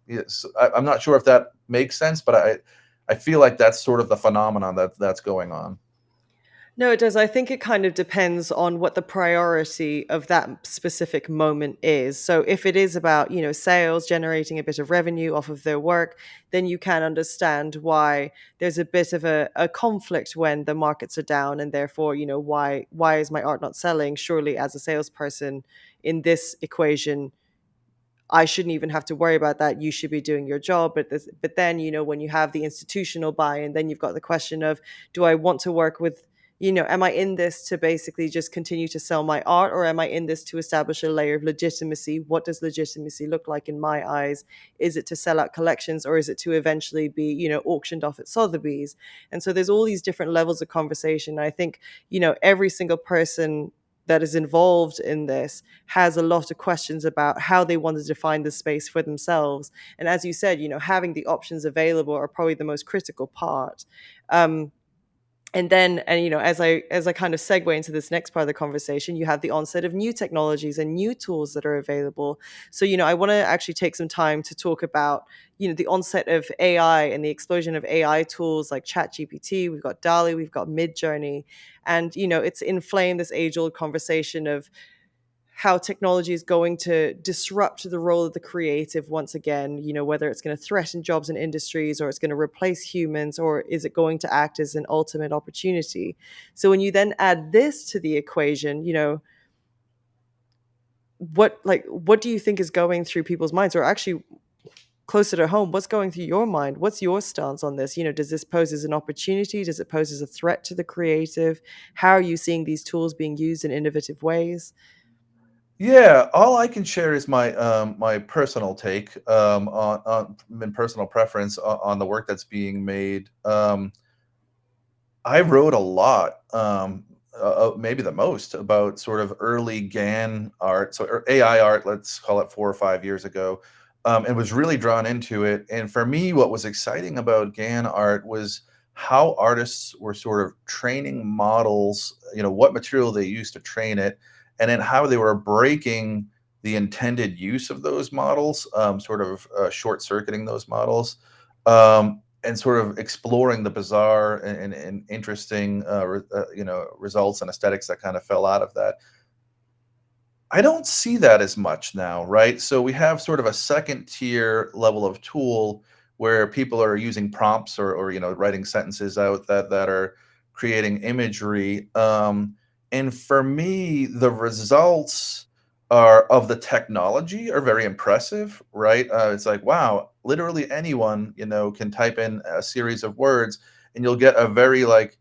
Yes, I'm not sure if that makes sense, but I feel like that's sort of the phenomenon that's going on. No, it does. I think it kind of depends on what the priority of that specific moment is. So if it is about, sales, generating a bit of revenue off of their work, then you can understand why there's a bit of a conflict when the markets are down and therefore, why is my art not selling? Surely as a salesperson in this equation, I shouldn't even have to worry about that. You should be doing your job. But then, when you have the institutional buy-in, then you've got the question of, do I want to work with, am I in this to basically just continue to sell my art, or am I in this to establish a layer of legitimacy? What does legitimacy look like in my eyes? Is it to sell out collections, or is it to eventually be, auctioned off at Sotheby's? And so there's all these different levels of conversation. I think, every single person that is involved in this has a lot of questions about how they want to define the space for themselves. And as you said, having the options available are probably the most critical part. Um, and as I kind of segue into this next part of the conversation, you have the onset of new technologies and new tools that are available. So I want to actually take some time to talk about the onset of AI and the explosion of AI tools like ChatGPT. We've got DALI, we've got Midjourney, and it's inflamed this age-old conversation of how technology is going to disrupt the role of the creative once again, whether it's going to threaten jobs and industries, or it's going to replace humans, or is it going to act as an ultimate opportunity? So when you then add this to the equation, what do you think is going through people's minds, or actually closer to home, what's going through your mind? What's your stance on this? Does this pose as an opportunity? Does it pose as a threat to the creative? How are you seeing these tools being used in innovative ways? Yeah, all I can share is my personal take and personal preference on the work that's being made. I wrote a lot, maybe the most, about sort of early GAN art, so AI art, let's call it 4 or 5 years ago, and was really drawn into it. And for me, what was exciting about GAN art was how artists were sort of training models, what material they used to train it, and then how they were breaking the intended use of those models, sort of short-circuiting those models. And sort of exploring the bizarre and interesting, results and aesthetics that kind of fell out of that. I don't see that as much now, right? So we have sort of a second tier level of tool where people are using prompts or writing sentences out that are creating imagery. And for me, the results are of the technology are very impressive, right? It's like, wow, literally anyone, can type in a series of words and you'll get a very like,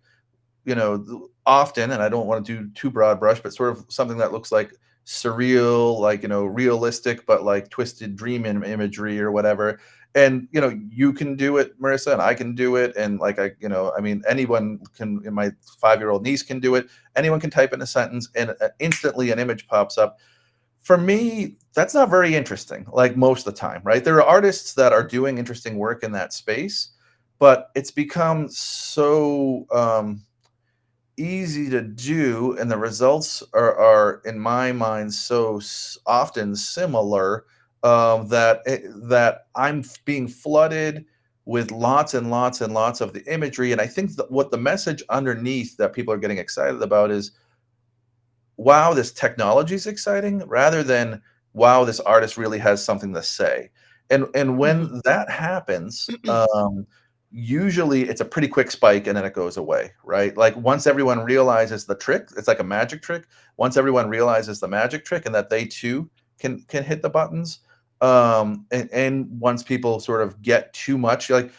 often, and I don't want to do too broad brush, but sort of something that looks like surreal, like, realistic, but like twisted dream imagery or whatever. And, you can do it, Marissa, and I can do it. And like, I mean, anyone can, my 5-year-old niece can do it. Anyone can type in a sentence and instantly an image pops up. For me, that's not very interesting, like most of the time, right? There are artists that are doing interesting work in that space, but it's become so easy to do, and the results are in my mind so often similar, that I'm being flooded with lots and lots and lots of the imagery. And I think that what the message underneath that people are getting excited about is, wow, this technology is exciting, rather than, wow, this artist really has something to say. And Mhm. when that happens, usually it's a pretty quick spike and then it goes away, right? Like once everyone realizes the trick, it's like a magic trick. Once everyone realizes the magic trick and that they too can hit the buttons, and once people sort of get too much, like,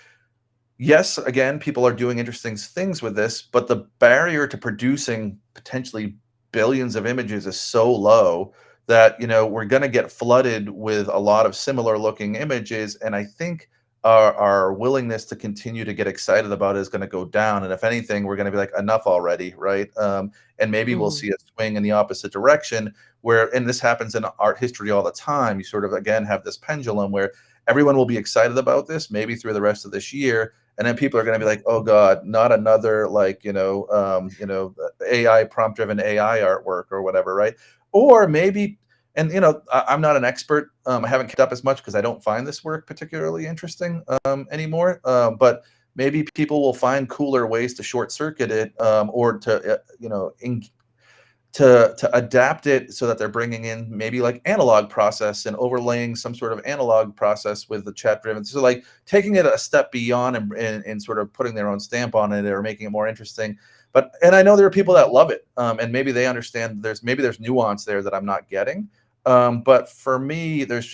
yes, again, people are doing interesting things with this, but the barrier to producing potentially billions of images is so low that, we're going to get flooded with a lot of similar looking images. And I think our willingness to continue to get excited about it is going to go down. And if anything, we're going to be like, enough already, right? And maybe we'll Mhm. see a swing in the opposite direction where, and this happens in art history all the time, you sort of, again, have this pendulum where everyone will be excited about this maybe through the rest of this year, and then people are going to be like, oh god, not another, like, AI prompt driven AI artwork or whatever, right? Or maybe, and I'm not an expert, I haven't kept up as much because I don't find this work particularly interesting anymore, but maybe people will find cooler ways to short circuit it, or to to adapt it so that they're bringing in maybe like analog process and overlaying some sort of analog process with the chat driven, so like taking it a step beyond, and sort of putting their own stamp on it or making it more interesting. But, and I know there are people that love it, and maybe they understand there's nuance there that I'm not getting, but for me there's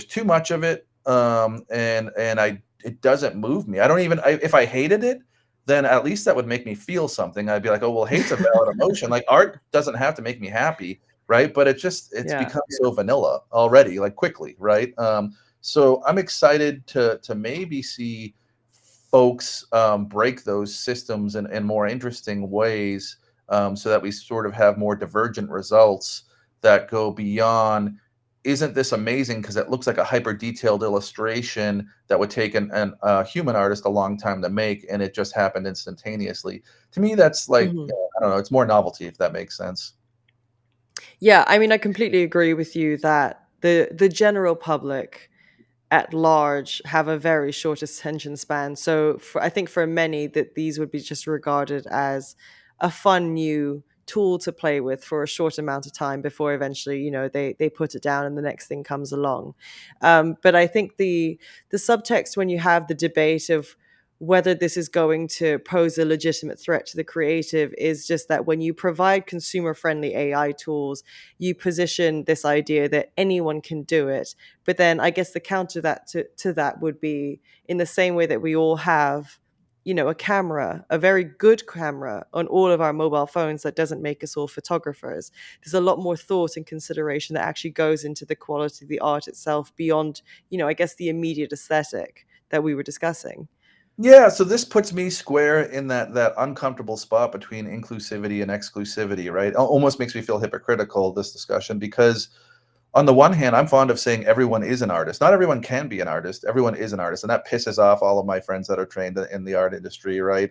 too much of it, and I it doesn't move me. I don't even, if I hated it, then at least that would make me feel something. I'd be like, "Oh, well, hate's a valid emotion." Like, art doesn't have to make me happy, right? But it's Yeah. become so vanilla already, like, quickly, right? So I'm excited to maybe see folks, break those systems in more interesting ways, so that we sort of have more divergent results that go beyond, isn't this amazing because it looks like a hyper detailed illustration that would take a human artist a long time to make, and it just happened instantaneously. To me, that's like, Mhm. I don't know, it's more novelty, if that makes sense. Yeah, I mean, I completely agree with you that the general public at large have a very short attention span. So I think for many that these would be just regarded as a fun new tool to play with for a short amount of time before eventually, they put it down and the next thing comes along. But I think the subtext when you have the debate of whether this is going to pose a legitimate threat to the creative is just that when you provide consumer friendly AI tools, you position this idea that anyone can do it. But then I guess the counter to that would be in the same way that we all have, a camera, a very good camera on all of our mobile phones that doesn't make us all photographers. There's a lot more thought and consideration that actually goes into the quality of the art itself beyond, I guess the immediate aesthetic that we were discussing. Yeah, so this puts me square in that uncomfortable spot between inclusivity and exclusivity, right? Almost makes me feel hypocritical, this discussion, because on the one hand, I'm fond of saying everyone is an artist. Not everyone can be an artist. Everyone is an artist, and that pisses off all of my friends that are trained in the art industry, right?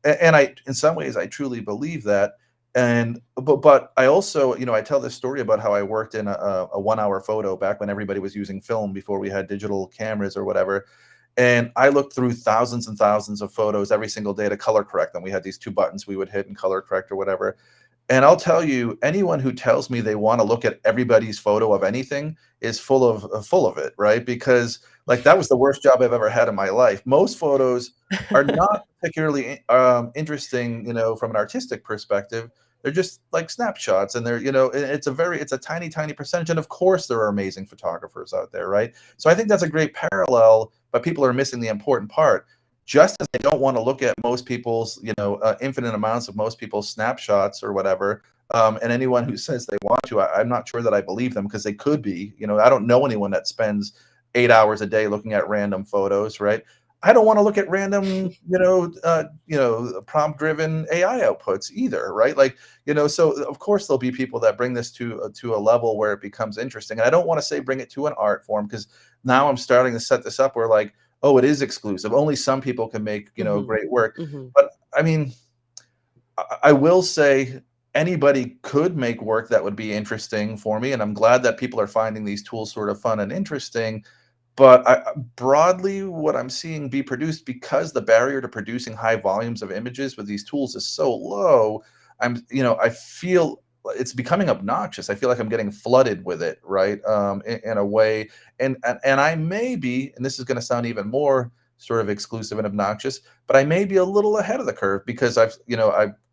And I, in some ways, I truly believe that. And but I also, I tell this story about how I worked in a 1 hour photo back when everybody was using film before we had digital cameras or whatever. And I looked through thousands and thousands of photos every single day to color correct them. We had these two buttons we would hit and color correct or whatever. And I'll tell you, anyone who tells me they want to look at everybody's photo of anything is full of it, right? Because like that was the worst job I've ever had in my life. Most photos are not particularly interesting, from an artistic perspective. they're just like snapshots, and they're it's a tiny tiny percentage. And of course there are amazing photographers out there, right? So I think that's a great parallel, but people are missing the important part. Just as they don't want to look at most people's infinite amounts of most people's snapshots or whatever, and anyone who says they want to, I'm not sure that I believe them, because they could be. I don't know anyone that spends 8 hours a day looking at random photos, right? I don't want to look at random, prompt-driven AI outputs either, right? Like, so of course there'll be people that bring this to a level where it becomes interesting. And I don't want to say bring it to an art form, because now I'm starting to set this up where, like, oh, it is exclusive. Only some people can make, Hmm. great work. Hmm. But I mean, I will say anybody could make work that would be interesting for me, and I'm glad that people are finding these tools sort of fun and interesting. But broadly, what I'm seeing be produced, because the barrier to producing high volumes of images with these tools is so low, I feel it's becoming obnoxious. I feel like I'm getting flooded with it, right? In a way, and I may be, and this is going to sound even more sort of exclusive and obnoxious, but I may be a little ahead of the curve, because I've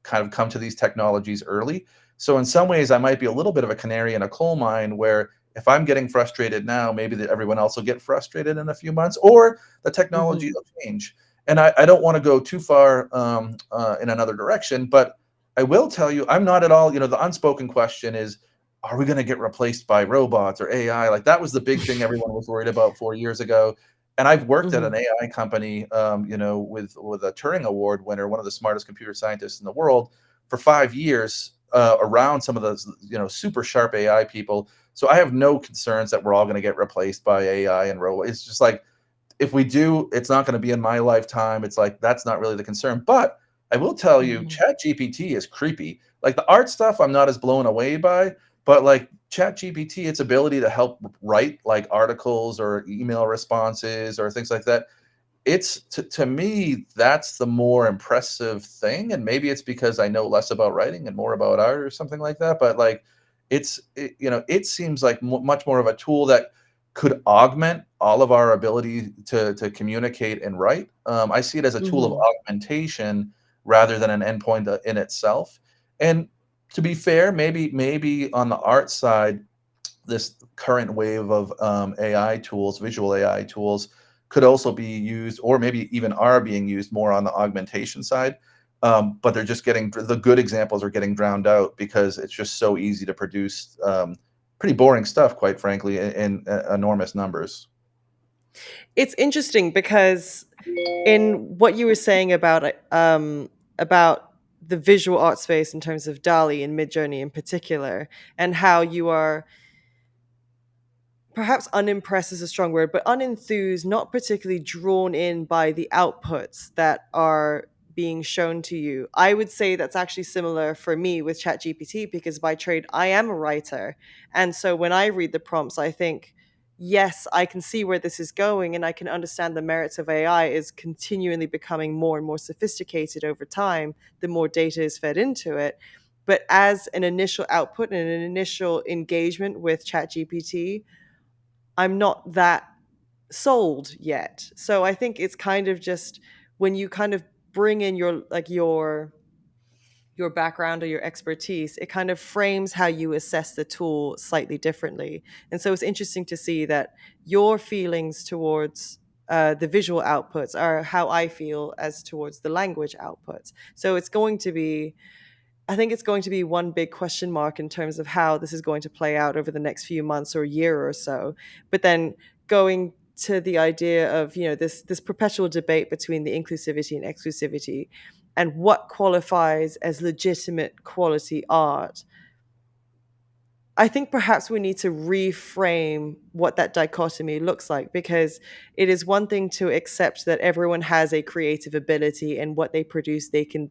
kind of come to these technologies early. So in some ways, I might be a little bit of a canary in a coal mine, where if I'm getting frustrated now, maybe that everyone else will get frustrated in a few months, or the technology Hmm. will change. And I don't want to go too far in another direction, but I will tell you, I'm not at all, the unspoken question is, are we going to get replaced by robots or AI? Like, that was the big thing everyone was worried about 4 years ago. And I've worked at Hmm. an AI company, with a Turing Award winner, one of the smartest computer scientists in the world, for 5 years, around some of those, super sharp AI people. So I have no concerns that we're all going to get replaced by AI and robots. It's just like, if we do, it's not going to be in my lifetime. It's like, that's not really the concern. But I will tell you, Hmm. Chat GPT is creepy. Like, the art stuff, I'm not as blown away by, but like Chat GPT, its ability to help write like articles or email responses or things like that, it's to me, that's the more impressive thing. And maybe it's because I know less about writing and more about art or something like that. But like, it seems like much more of a tool that could augment all of our ability to communicate and write. I see it as a tool of Hmm. augmentation rather than an endpoint in itself. And to be fair, maybe on the art side, this current wave of AI tools, visual AI tools, could also be used, or maybe even are being used, more on the augmentation side. But they're just getting, the good examples are getting drowned out, because it's just so easy to produce pretty boring stuff, quite frankly, in enormous numbers. It's interesting because in what you were saying about the visual art space in terms of Dali and Midjourney in particular, and how you are perhaps unimpressed is a strong word, but unenthused, not particularly drawn in by the outputs that are being shown to you. I would say that's actually similar for me with ChatGPT, because by trade I am a writer. And so when I read the prompts, I think, yes, I can see where this is going, and I can understand the merits of AI is continually becoming more and more sophisticated over time, the more data is fed into it. But as an initial output and an initial engagement with ChatGPT, I'm not that sold yet. So I think it's kind of just when you kind of bring in your background or your expertise, it kind of frames how you assess the tool slightly differently. And so it's interesting to see that your feelings towards the visual outputs are how I feel as towards the language outputs. So it's going to be, I think it's going to be one big question mark in terms of how this is going to play out over the next few months or year or so. But then going to the idea of, this perpetual debate between the inclusivity and exclusivity, and what qualifies as legitimate quality art, I think perhaps we need to reframe what that dichotomy looks like, because it is one thing to accept that everyone has a creative ability and what they produce they can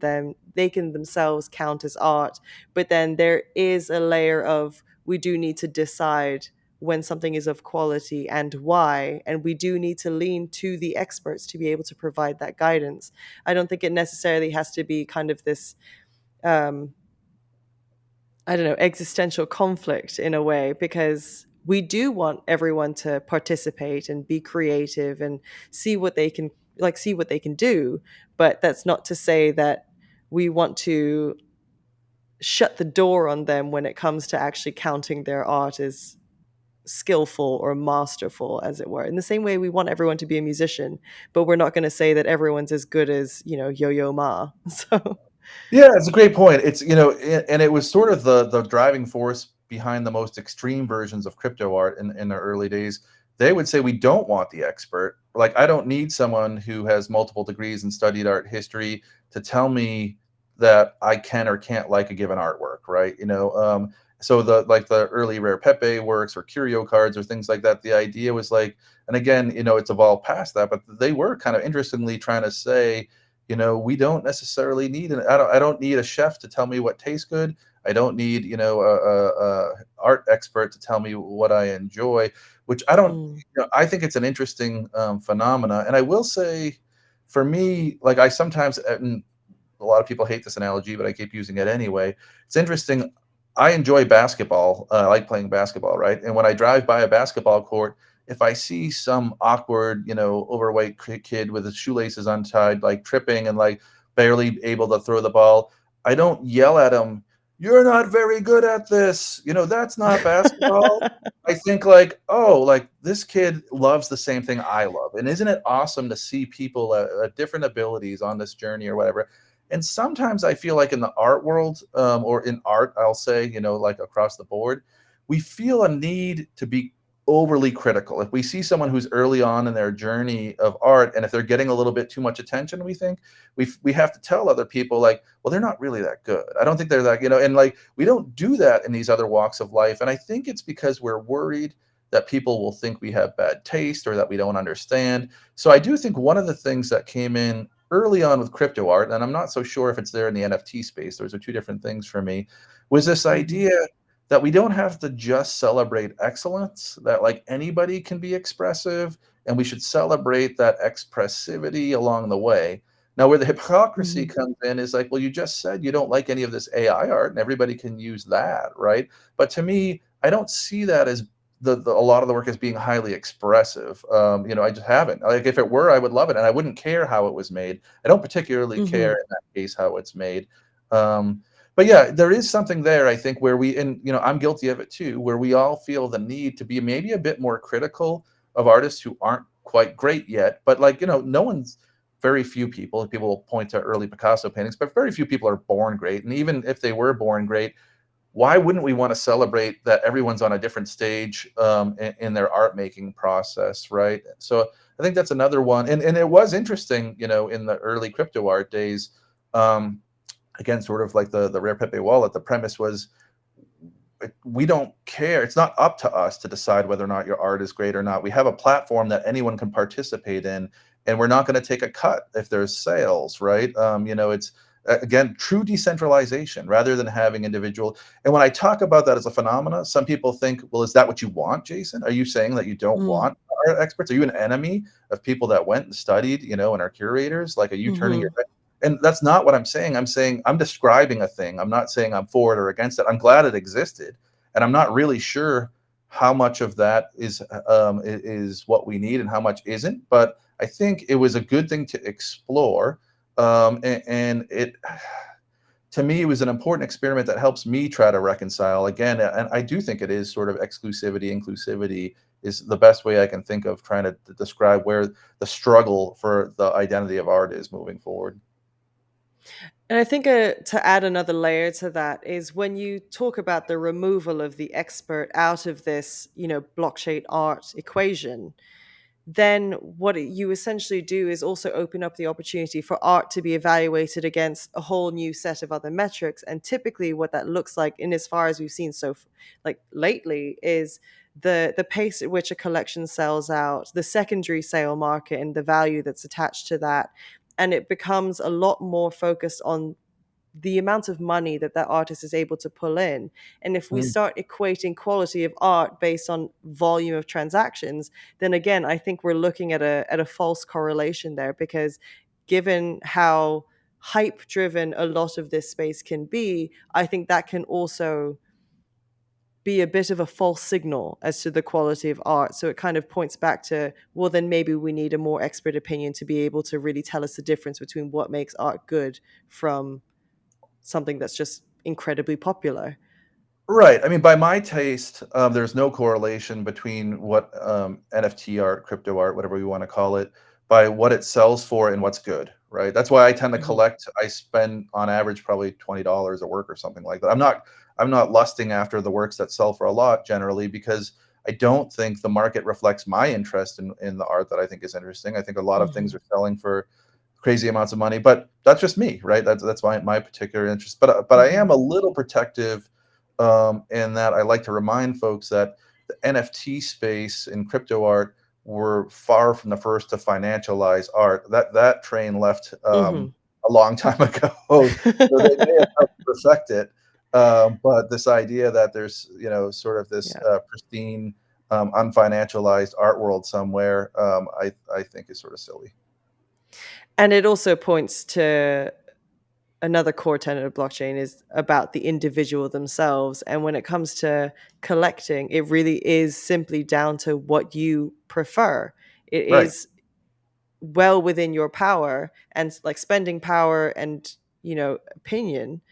themselves count as art, but then there is a layer of, we do need to decide when something is of quality and why, and we do need to lean to the experts to be able to provide that guidance. I don't think it necessarily has to be kind of this um I don't know, existential conflict in a way, because we do want everyone to participate and be creative and see what they can see what they can do, but that's not to say that we want to shut the door on them when it comes to actually counting their art as skillful or masterful, as it were. In the same way, we want everyone to be a musician, but we're not going to say that everyone's as good as, Yo-Yo Ma. So, Yeah, it's a great point. It's, and it was sort of the driving force behind the most extreme versions of crypto art in the early days. They would say we don't want the expert. Like, I don't need someone who has multiple degrees and studied art history to tell me that I can or can't like a given artwork, right? So the early Rare Pepe works or curio cards or things like that. The idea was like, and again, it's evolved past that, but they were kind of interestingly trying to say, we don't necessarily need I don't need a chef to tell me what tastes good. I don't need, a art expert to tell me what I enjoy, which I don't, mm, I think it's an interesting phenomena. And I will say, for me, like, I sometimes, and a lot of people hate this analogy, but I keep using it anyway. It's interesting. I enjoy basketball. I like playing basketball, right? And when I drive by a basketball court, if I see some awkward, overweight kid with his shoelaces untied, like tripping and like barely able to throw the ball, I don't yell at him, "You're not very good at this. That's not basketball." I think like, oh, like this kid loves the same thing I love. And isn't it awesome to see people at different abilities on this journey or whatever? And sometimes I feel like in the art world, or in art, I'll say, like across the board, we feel a need to be overly critical. If we see someone who's early on in their journey of art, and if they're getting a little bit too much attention, we think we have to tell other people like, well, they're not really that good. I don't think they're that, and like we don't do that in these other walks of life. And I think it's because we're worried that people will think we have bad taste or that we don't understand. So I do think one of the things that came in early on with crypto art, and I'm not so sure if it's there in the NFT space, those are two different things for me, was this mhm, idea that we don't have to just celebrate excellence, that like anybody can be expressive, and we should celebrate that expressivity along the way. Now, where the hypocrisy mhm, comes in is like, well, you just said you don't like any of this AI art, and everybody can use that, right? But to me, I don't see that as a lot of the work as being highly expressive. I just haven't. Like, if it were, I would love it, and I wouldn't care how it was made. I don't particularly care mhm, in that case how it's made. Um, but yeah, there is something there, I think, where and I'm guilty of it too, where we all feel the need to be maybe a bit more critical of artists who aren't quite great yet. But like, no one's very few people will point to early Picasso paintings, but very few people are born great. And even if they were born great, why wouldn't we want to celebrate that everyone's on a different stage in their art making process, right? So I think that's another one. And it was interesting, in the early crypto art days, um, again, sort of like the Rare Pepe wallet, the premise was we don't care. It's not up to us to decide whether or not your art is great or not. We have a platform that anyone can participate in, and we're not going to take a cut if there's sales, right? It's again true decentralization rather than having individual. And when I talk about that as a phenomena, some people think, well, is that what you want, Jason? Are you saying that you don't mm, want art experts? Are you an enemy of people that went and studied, and are curators? Like, are you turning your mhm, and that's not what I'm saying. I'm saying I'm describing a thing. I'm not saying I'm for it or against it. I'm glad it existed, and I'm not really sure how much of that is what we need and how much isn't. But I think it was a good thing to explore, and it to me it was an important experiment that helps me try to reconcile again. And I do think it is sort of inclusivity is the best way I can think of trying to describe where the struggle for the identity of art is moving forward. And I think to add another layer to that is when you talk about the removal of the expert out of this, blockchain art equation, then what you essentially do is also open up the opportunity for art to be evaluated against a whole new set of other metrics. And typically, what that looks like, in as far as we've seen like lately, is the pace at which a collection sells out, the secondary sale market, and the value that's attached to that. And it becomes a lot more focused on the amount of money that that artist is able to pull in. And if we Mm. start equating quality of art based on volume of transactions, then again, I think we're looking at a false correlation there, because given how hype driven a lot of this space can be, I think that can also be a bit of a false signal as to the quality of art. So it kind of points back to, well, then maybe we need a more expert opinion to be able to really tell us the difference between what makes art good from something that's just incredibly popular. Right. I mean, by my taste, there's no correlation between what NFT art, crypto art, whatever we want to call it, by what it sells for and what's good. Right. That's why I tend to Hmm. collect. I spend on average probably $20 a work or something like that. I'm not lusting after the works that sell for a lot generally because I don't think the market reflects my interest in the art that I think is interesting. I think a lot of things Hmm. are selling for crazy amounts of money, but that's just me, right? That's my particular interest. But I Hmm. am a little protective in that I like to remind folks that the NFT space in crypto art were far from the first to financialize art. That train left Hmm. a long time ago, so they may have helped perfect it. But this idea that there's sort of this Yeah. pristine, unfinancialized art world somewhere, I think is sort of silly. And it also points to another core tenet of blockchain is about the individual themselves. And when it comes to collecting, it really is simply down to what you prefer. It Right. is well within your power and like spending power and, opinion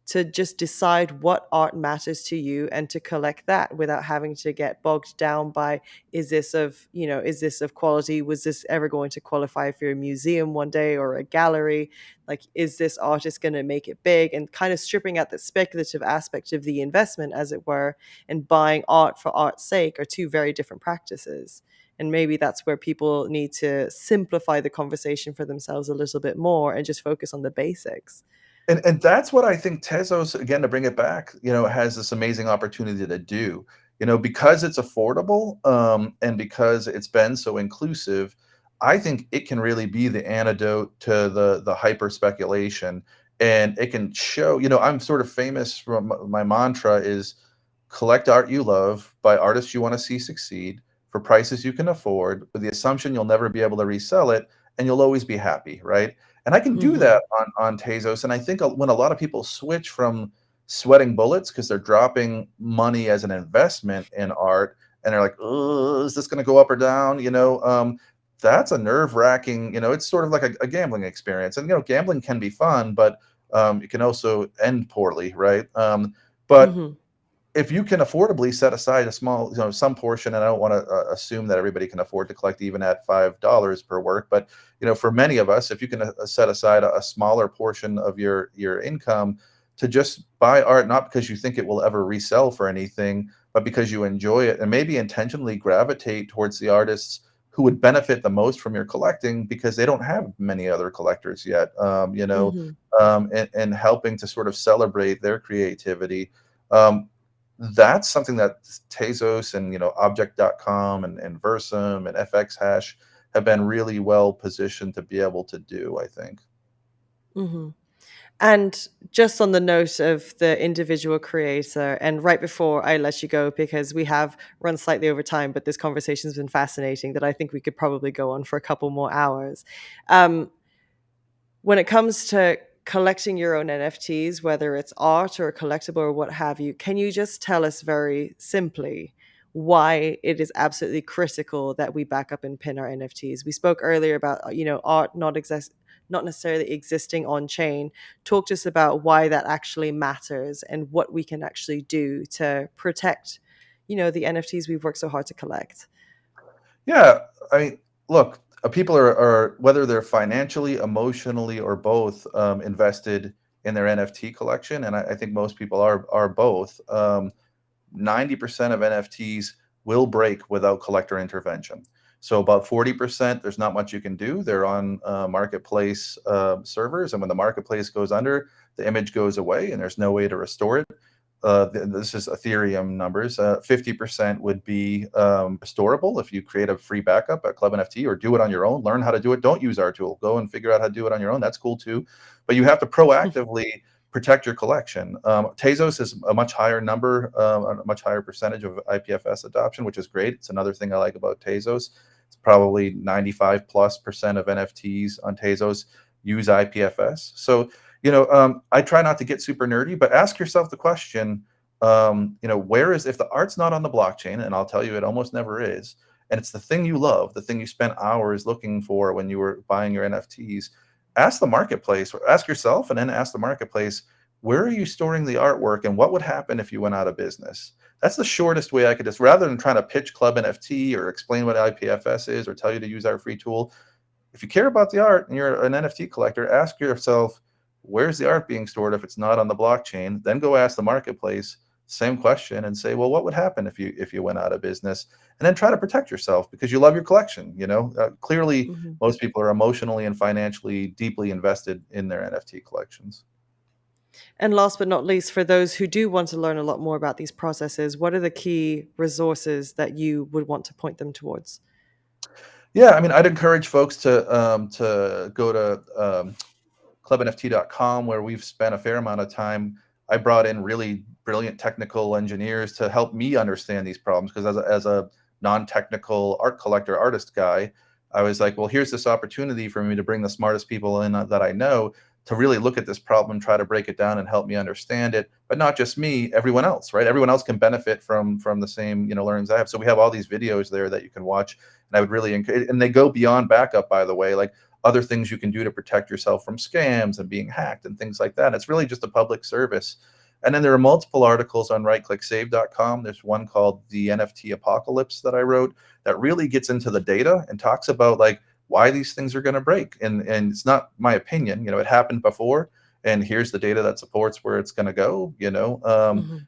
to just decide what art matters to you and to collect that without having to get bogged down by is this of quality, was this ever going to qualify for a museum one day or a gallery, like is this artist going to make it big, and kind of stripping out the speculative aspect of the investment as it were, and buying art for art's sake are two very different practices. And maybe that's where people need to simplify the conversation for themselves a little bit more and just focus on the basics. And that's what I think Tezos, again, to bring it back, has this amazing opportunity to do. Because it's affordable, and because it's been so inclusive, I think it can really be the antidote to the hyper speculation. And it can show, I'm sort of famous from my mantra is collect art you love by artists you want to see succeed for prices you can afford, with the assumption you'll never be able to resell it and you'll always be happy, right? And I can do Hmm. that on Tezos. And I think when a lot of people switch from sweating bullets because they're dropping money as an investment in art, and they're like, oh, is this going to go up or down? That's a nerve wracking. It's sort of like a gambling experience. And gambling can be fun, but it can also end poorly, right? But Hmm. if you can affordably set aside a small, some portion, and I don't want to assume that everybody can afford to collect even at $5 per work, but for many of us, if you can set aside a smaller portion of your income to just buy art, not because you think it will ever resell for anything, but because you enjoy it, and maybe intentionally gravitate towards the artists who would benefit the most from your collecting because they don't have many other collectors yet, Hmm. and helping to sort of celebrate their creativity. Um, that's something that Tezos and Object.com and Versum and FX Hash have been really well positioned to be able to do, I think. Hmm. And just on the note of the individual creator, and right before I let you go, because we have run slightly over time, but this conversation has been fascinating that I think we could probably go on for a couple more hours. Um, when it comes to collecting your own NFTs, whether it's art or a collectible or what have you, can you just tell us very simply why it is absolutely critical that we back up and pin our NFTs? We spoke earlier about art not necessarily existing on chain. Talk to us about why that actually matters and what we can actually do to protect the NFTs we've worked so hard to collect. Yeah, I mean, look, people are whether they're financially, emotionally, or both invested in their NFT collection, and I think most people are both. 90% of NFTs will break without collector intervention. So about 40%, there's not much you can do. They're on marketplace servers, and when the marketplace goes under, the image goes away, and there's no way to restore it. This is Ethereum numbers. 50% would be restorable if you create a free backup at Club NFT or do it on your own. Learn how to do it. Don't use our tool. Go and figure out how to do it on your own. That's cool too. But you have to proactively protect your collection. Tezos is a much higher number, a much higher percentage of IPFS adoption, which is great. It's another thing I like about Tezos. It's probably 95+% of NFTs on Tezos use IPFS. So, I try not to get super nerdy, but ask yourself the question, where is, if the art's not on the blockchain, and I'll tell you it almost never is, and it's the thing you love, the thing you spent hours looking for when you were buying your NFTs, ask the marketplace, or ask yourself and then ask the marketplace, where are you storing the artwork and what would happen if you went out of business? That's the shortest way I could just, rather than trying to pitch Club NFT or explain what IPFS is or tell you to use our free tool. If you care about the art and you're an NFT collector, ask yourself, where's the art being stored if it's not on the blockchain? Then go ask the marketplace, same question, and say, well, what would happen if you went out of business? And then try to protect yourself because you love your collection. Clearly, Mhm. most people are emotionally and financially deeply invested in their NFT collections. And last but not least, for those who do want to learn a lot more about these processes, what are the key resources that you would want to point them towards? Yeah, I mean, I'd encourage folks to go to clubnft.com, where we've spent a fair amount of time. I brought in really brilliant technical engineers to help me understand these problems because as a non-technical art collector, artist guy, I was like, well, here's this opportunity for me to bring the smartest people in that I know to really look at this problem, try to break it down and help me understand it. But not just me, everyone else, right? Everyone else can benefit from the same, learnings I have. So we have all these videos there that you can watch. And I would really encourage, and they go beyond backup, by the way. Like, other things you can do to protect yourself from scams and being hacked and things like that. It's really just a public service. And then there are multiple articles on rightclicksave.com. There's one called The NFT Apocalypse that I wrote that really gets into the data and talks about like why these things are going to break. And it's not my opinion, it happened before. And here's the data that supports where it's going to go. Mhm.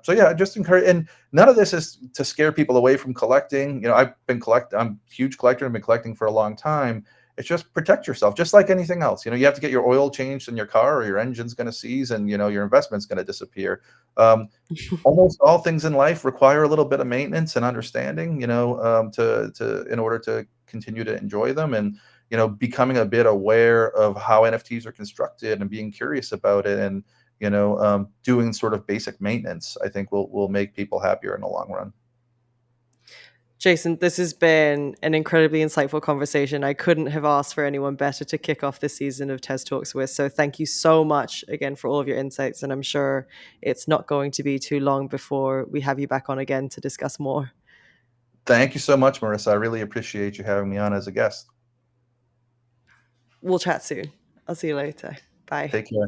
So yeah, I just encourage, and none of this is to scare people away from collecting. I'm a huge collector. I've been collecting for a long time. It's just protect yourself, just like anything else. You have to get your oil changed in your car, or your engine's going to seize, and your investment's going to disappear. Um, Almost all things in life require a little bit of maintenance and understanding, to in order to continue to enjoy them, and becoming a bit aware of how NFTs are constructed and being curious about it, and doing sort of basic maintenance, I think will make people happier in the long run. Jason, this has been an incredibly insightful conversation. I couldn't have asked for anyone better to kick off this season of TezTalks with. So thank you so much again for all of your insights. And I'm sure it's not going to be too long before we have you back on again to discuss more. Thank you so much, Marissa. I really appreciate you having me on as a guest. We'll chat soon. I'll see you later. Bye. Take care.